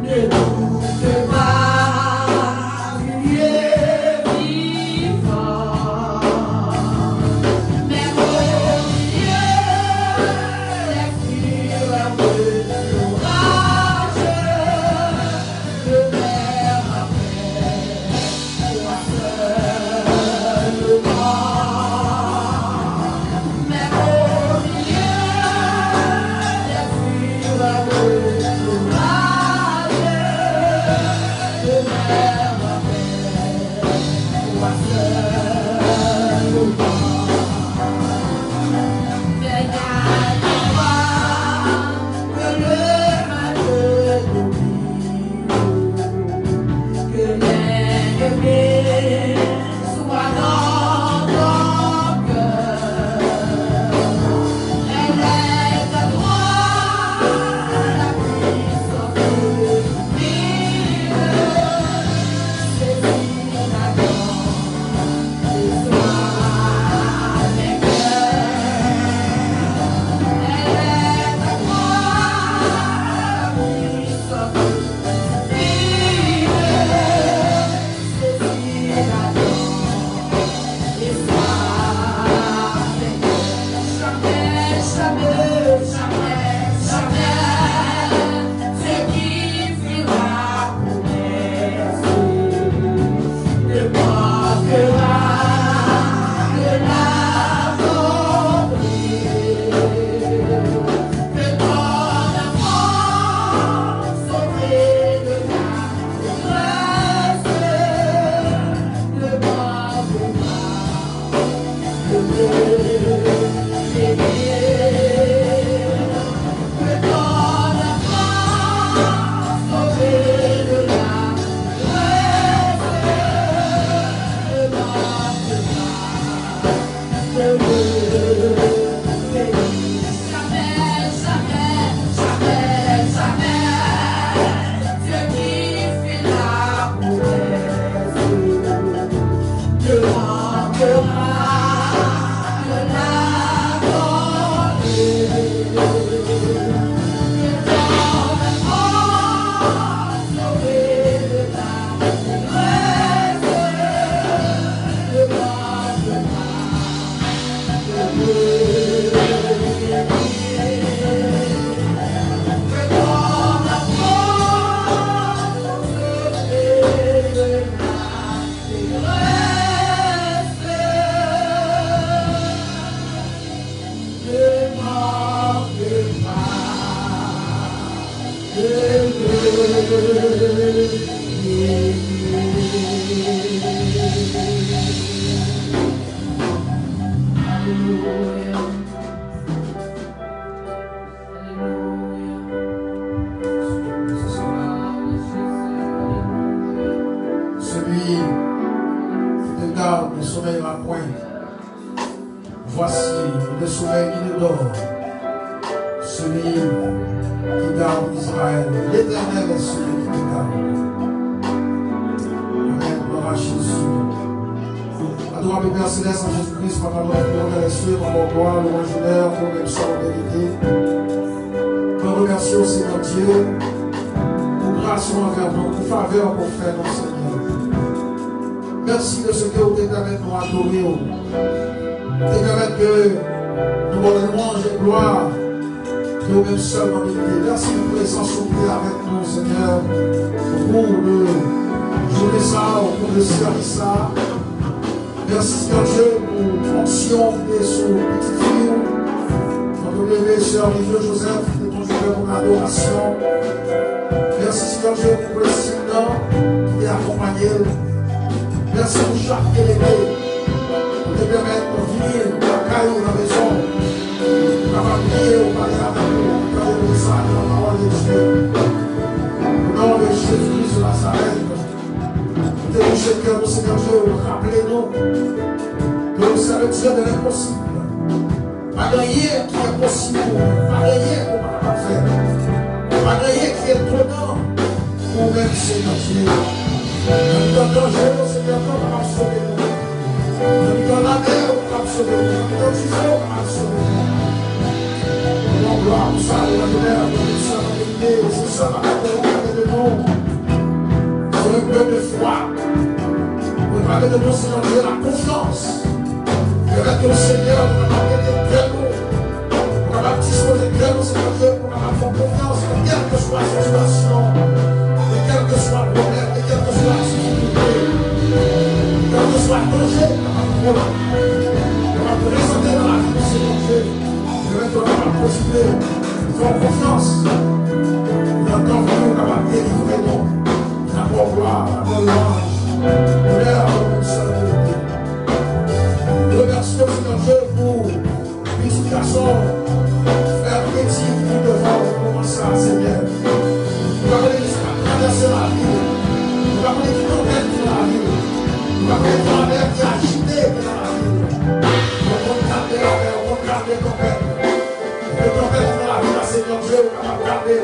ne doute pas, Dieu est vivant. Même au milieu des fureurs de l'orage, le Père après toi seulement. Même au milieu des fureurs de l'orage, le Père après toi seulement. Mais garde-toi que le mal te domine, que l'ennemi soit dans ton cœur. Élève à droite la puissance divine, saisis la grande et sois vainqueur. Élève à droite la puissance divine, saisis la grande et sois vainqueur. Jamais, jamais, jamais, jamais, Dieu qui fera promesse ne manquera de la volonté. Que ton enfant sauvé de la détresse ne manque pas de me bénir. Que ton enfant sauvé de la détresse ne manque pas de me bénir. Jamais, jamais, jamais, jamais, Dieu qui fait la promesse ne manquera de la volonté. Que ton enfant sauvé de la détresse ne manque pas de me bénir. Que ton enfant sauvé de la détresse ne manque pas de Alléluia. Celui qui te garde ne sommeillera point. Voici le sommeil qui ne dort. Celui qui garde Israël. L'Éternel est celui qui te garde. Amen. Gloire à Jésus. Adorable Père Céleste en Jésus-Christ, par la loi de les cieux, par mon gloire, le l'honneur, pour même ça en vérité. Nous remercions, Seigneur Dieu, pour grâce envers nous, pour faveur qu'on fait, non Seigneur. Merci de ce que vous te permettez de nous adorer. Te permettre que nous allons louange et gloire que vous-même seul en vérité. Merci pour présence avec nous, Seigneur, au cours de journée ça, pour le service ça. Merci Seigneur Dieu pour l'onction et son petit fille. Notre bébé, Sœur Livre Joseph, de ton Dieu pour l'adoration. Merci Seigneur Dieu pour le signe qui est accompagné. Merci pour chaque délégué. Pour te permettre de venir à la caillou, à la maison. Pour avoir prié, pour parler avec nous, pour faire le message de la parole de Dieu. Au nom de Jésus-Christ de Nazareth. Nous te touchons le cœur de Seigneur Dieu, rappelez-nous que c'est le Dieu de l'impossible. Pas de rien qui est possible, pas de rien qu'on ne peut pas faire. Pas de rien qui est étonnant pour même Seigneur Dieu. Nous sommes dangereux, Seigneur, on va sauver nous. Nous sommes dans la mer, on va sauver nous. Nous sommes dans du feu, on va sauver nous. Nous gloire, nous saluons la lumière, nous sommes en vérité, c'est ça la parole de nous. Pour le peuple de foi. Pour parler de nous, Seigneur Dieu, la confiance. Avec le Seigneur, pour avoir des créneaux, pour avoir disposé de créneaux, Seigneur Dieu, pour avoir confiance, quelle que soit la situation, et quel que soit le problème, et quelle que soit la difficulté, quel que soit le danger, on va présenter dans la vie du Seigneur Dieu, et maintenant on va continuer, faire confiance, et encore nous, on va délivrer nous, la bonne gloire, la bonne louange, l'honneur, le seul vérité. Nous remercions Seigneur Dieu pour petit garçon, frère petit qui devant commencer à Seigneur. Nous va parler de traverser la vie. Nous va parler de tempête dans la vie. Nous va parler de la mer qui est agitée dans la vie. On va garder la mer, on va garder la tempête. Le tempête dans la vie, Seigneur Dieu, on va garder.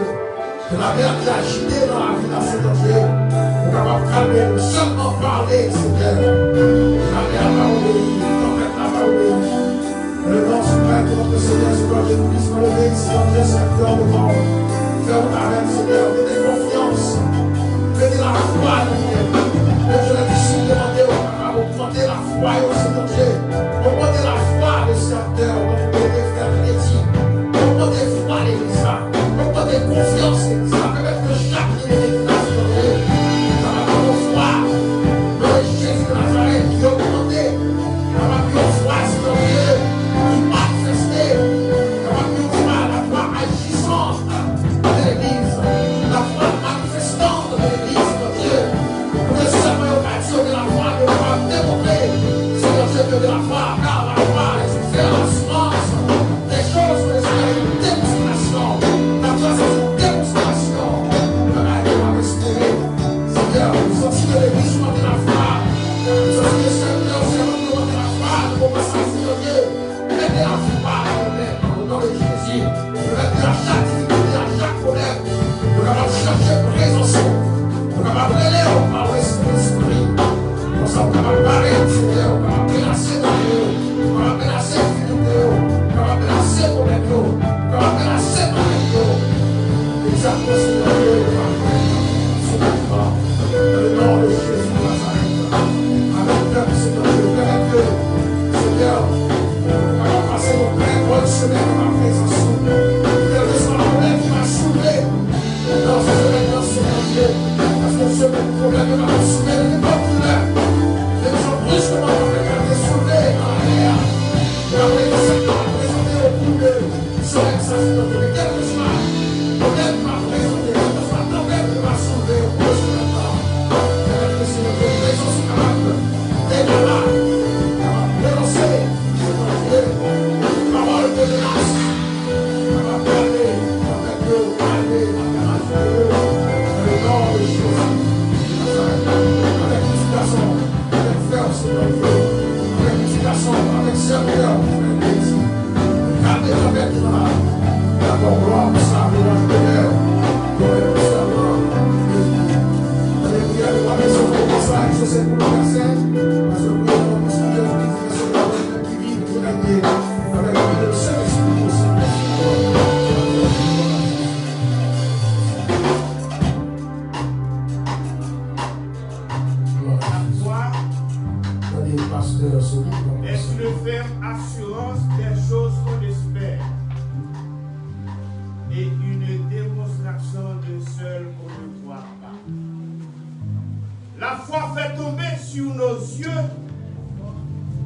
De la mer qui est agitée dans la vie, Seigneur Dieu, on va garder. Seulement parler, Seigneur. La mer va obéir. Le nom suprême de notre Seigneur, Seigneur Dieu, nous puissions lever, Seigneur Dieu, cette cœur devant. Fais-nous ta reine, Seigneur, donnez confiance. Donnez la foi, Seigneur. Le Dieu l'a dit, demandez au Papa, augmentez la foi, Seigneur Dieu. Augmentez la foi des serviteurs, augmentez frères chrétiens. Augmentez foi l'Église. Augmentez confiance, l'Église. Permettez que chaque élément de Seigneur Dieu, dans la bonne foi, dans le Jésus de Nazareth, qui augmentez. Dans la bonne foi, Seigneur Dieu. La foi agissante de l'Église, la foi manifestante de l'Église, mon Dieu. Que seulement l'occasion de la foi de pouvoir démontrer, Seigneur Dieu, de la foi, car la foi est faire l'assurance des choses, mais c'est une démonstration. La foi, c'est une démonstration de la vie à respirer. Seigneur, nous sortis de l'Église, nous de la foi. Nous sortis de Seigneur, nous de la foi, nous commençons, Seigneur Dieu, mettez la foi au nom de Jésus. Nous mettons à chaque difficulté, à chaque problème. Nous allons chercher présence. Nous allons aller par l'Esprit. Nous sommes capables de parler, Seigneur. Nous allons menacer dans Dieu. Nous allons menacer difficulté. Nous allons menacer problème. Nous allons menacer problème. Les actes, Seigneur Dieu, nous allons faire dans le nom de Jésus de Nazareth. Avec le peuple, Seigneur Dieu, permets que, Seigneur, nous allons passer nos très bonnes semaines dans la présence. Quel que soit le problème qui va soulever dans ce semaine, dans ce Dieu, parce que ce problème va nous soulever, n'est pas plus là. Les gens brusquement vont regarder soulever dans la mer. Nous allons les secteurs présenter au bout de ce Seigneur, quel que soit le problème qui va présenter, quel que soit le problème qui va soulever au bout de ce temps. Avec le Seigneur, les présents sont capables d'être là, capables de lancer, Seigneur Dieu, parole de grâce. On va parler avec eux, parler avec eux, dans le nom de Jésus. Avec l'éducation, avec frère, Seigneur Dieu, avec l'éducation, avec serviteur, avec l'église. Gardez avec la bonne gloire, ça, le bonheur, le serment. Allez, priez de la maison pour ça, et c'est pour le verset, parce que nous avons besoin de Dieu qui vit, qui règne avec la vie de Saint-Esprit aussi. Est une ferme assurance des choses qu'on espère et une démonstration de celles qu'on ne voit pas. La foi fait tomber sur nos yeux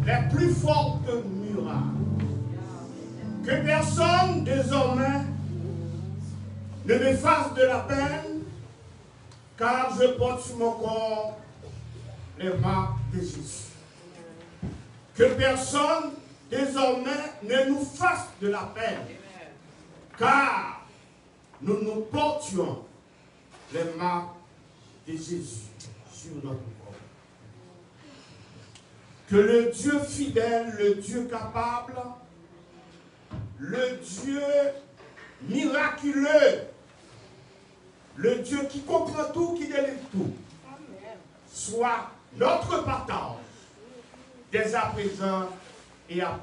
les plus fortes murailles. Que personne désormais ne me fasse de la peine, car je porte sur mon corps les marques de Jésus. Que personne désormais ne nous fasse de la peine, car nous nous portions les marques de Jésus sur notre corps. Que le Dieu fidèle, le Dieu capable, le Dieu miraculeux, le Dieu qui comprend tout, qui délivre tout, soit notre partage dès à présent et à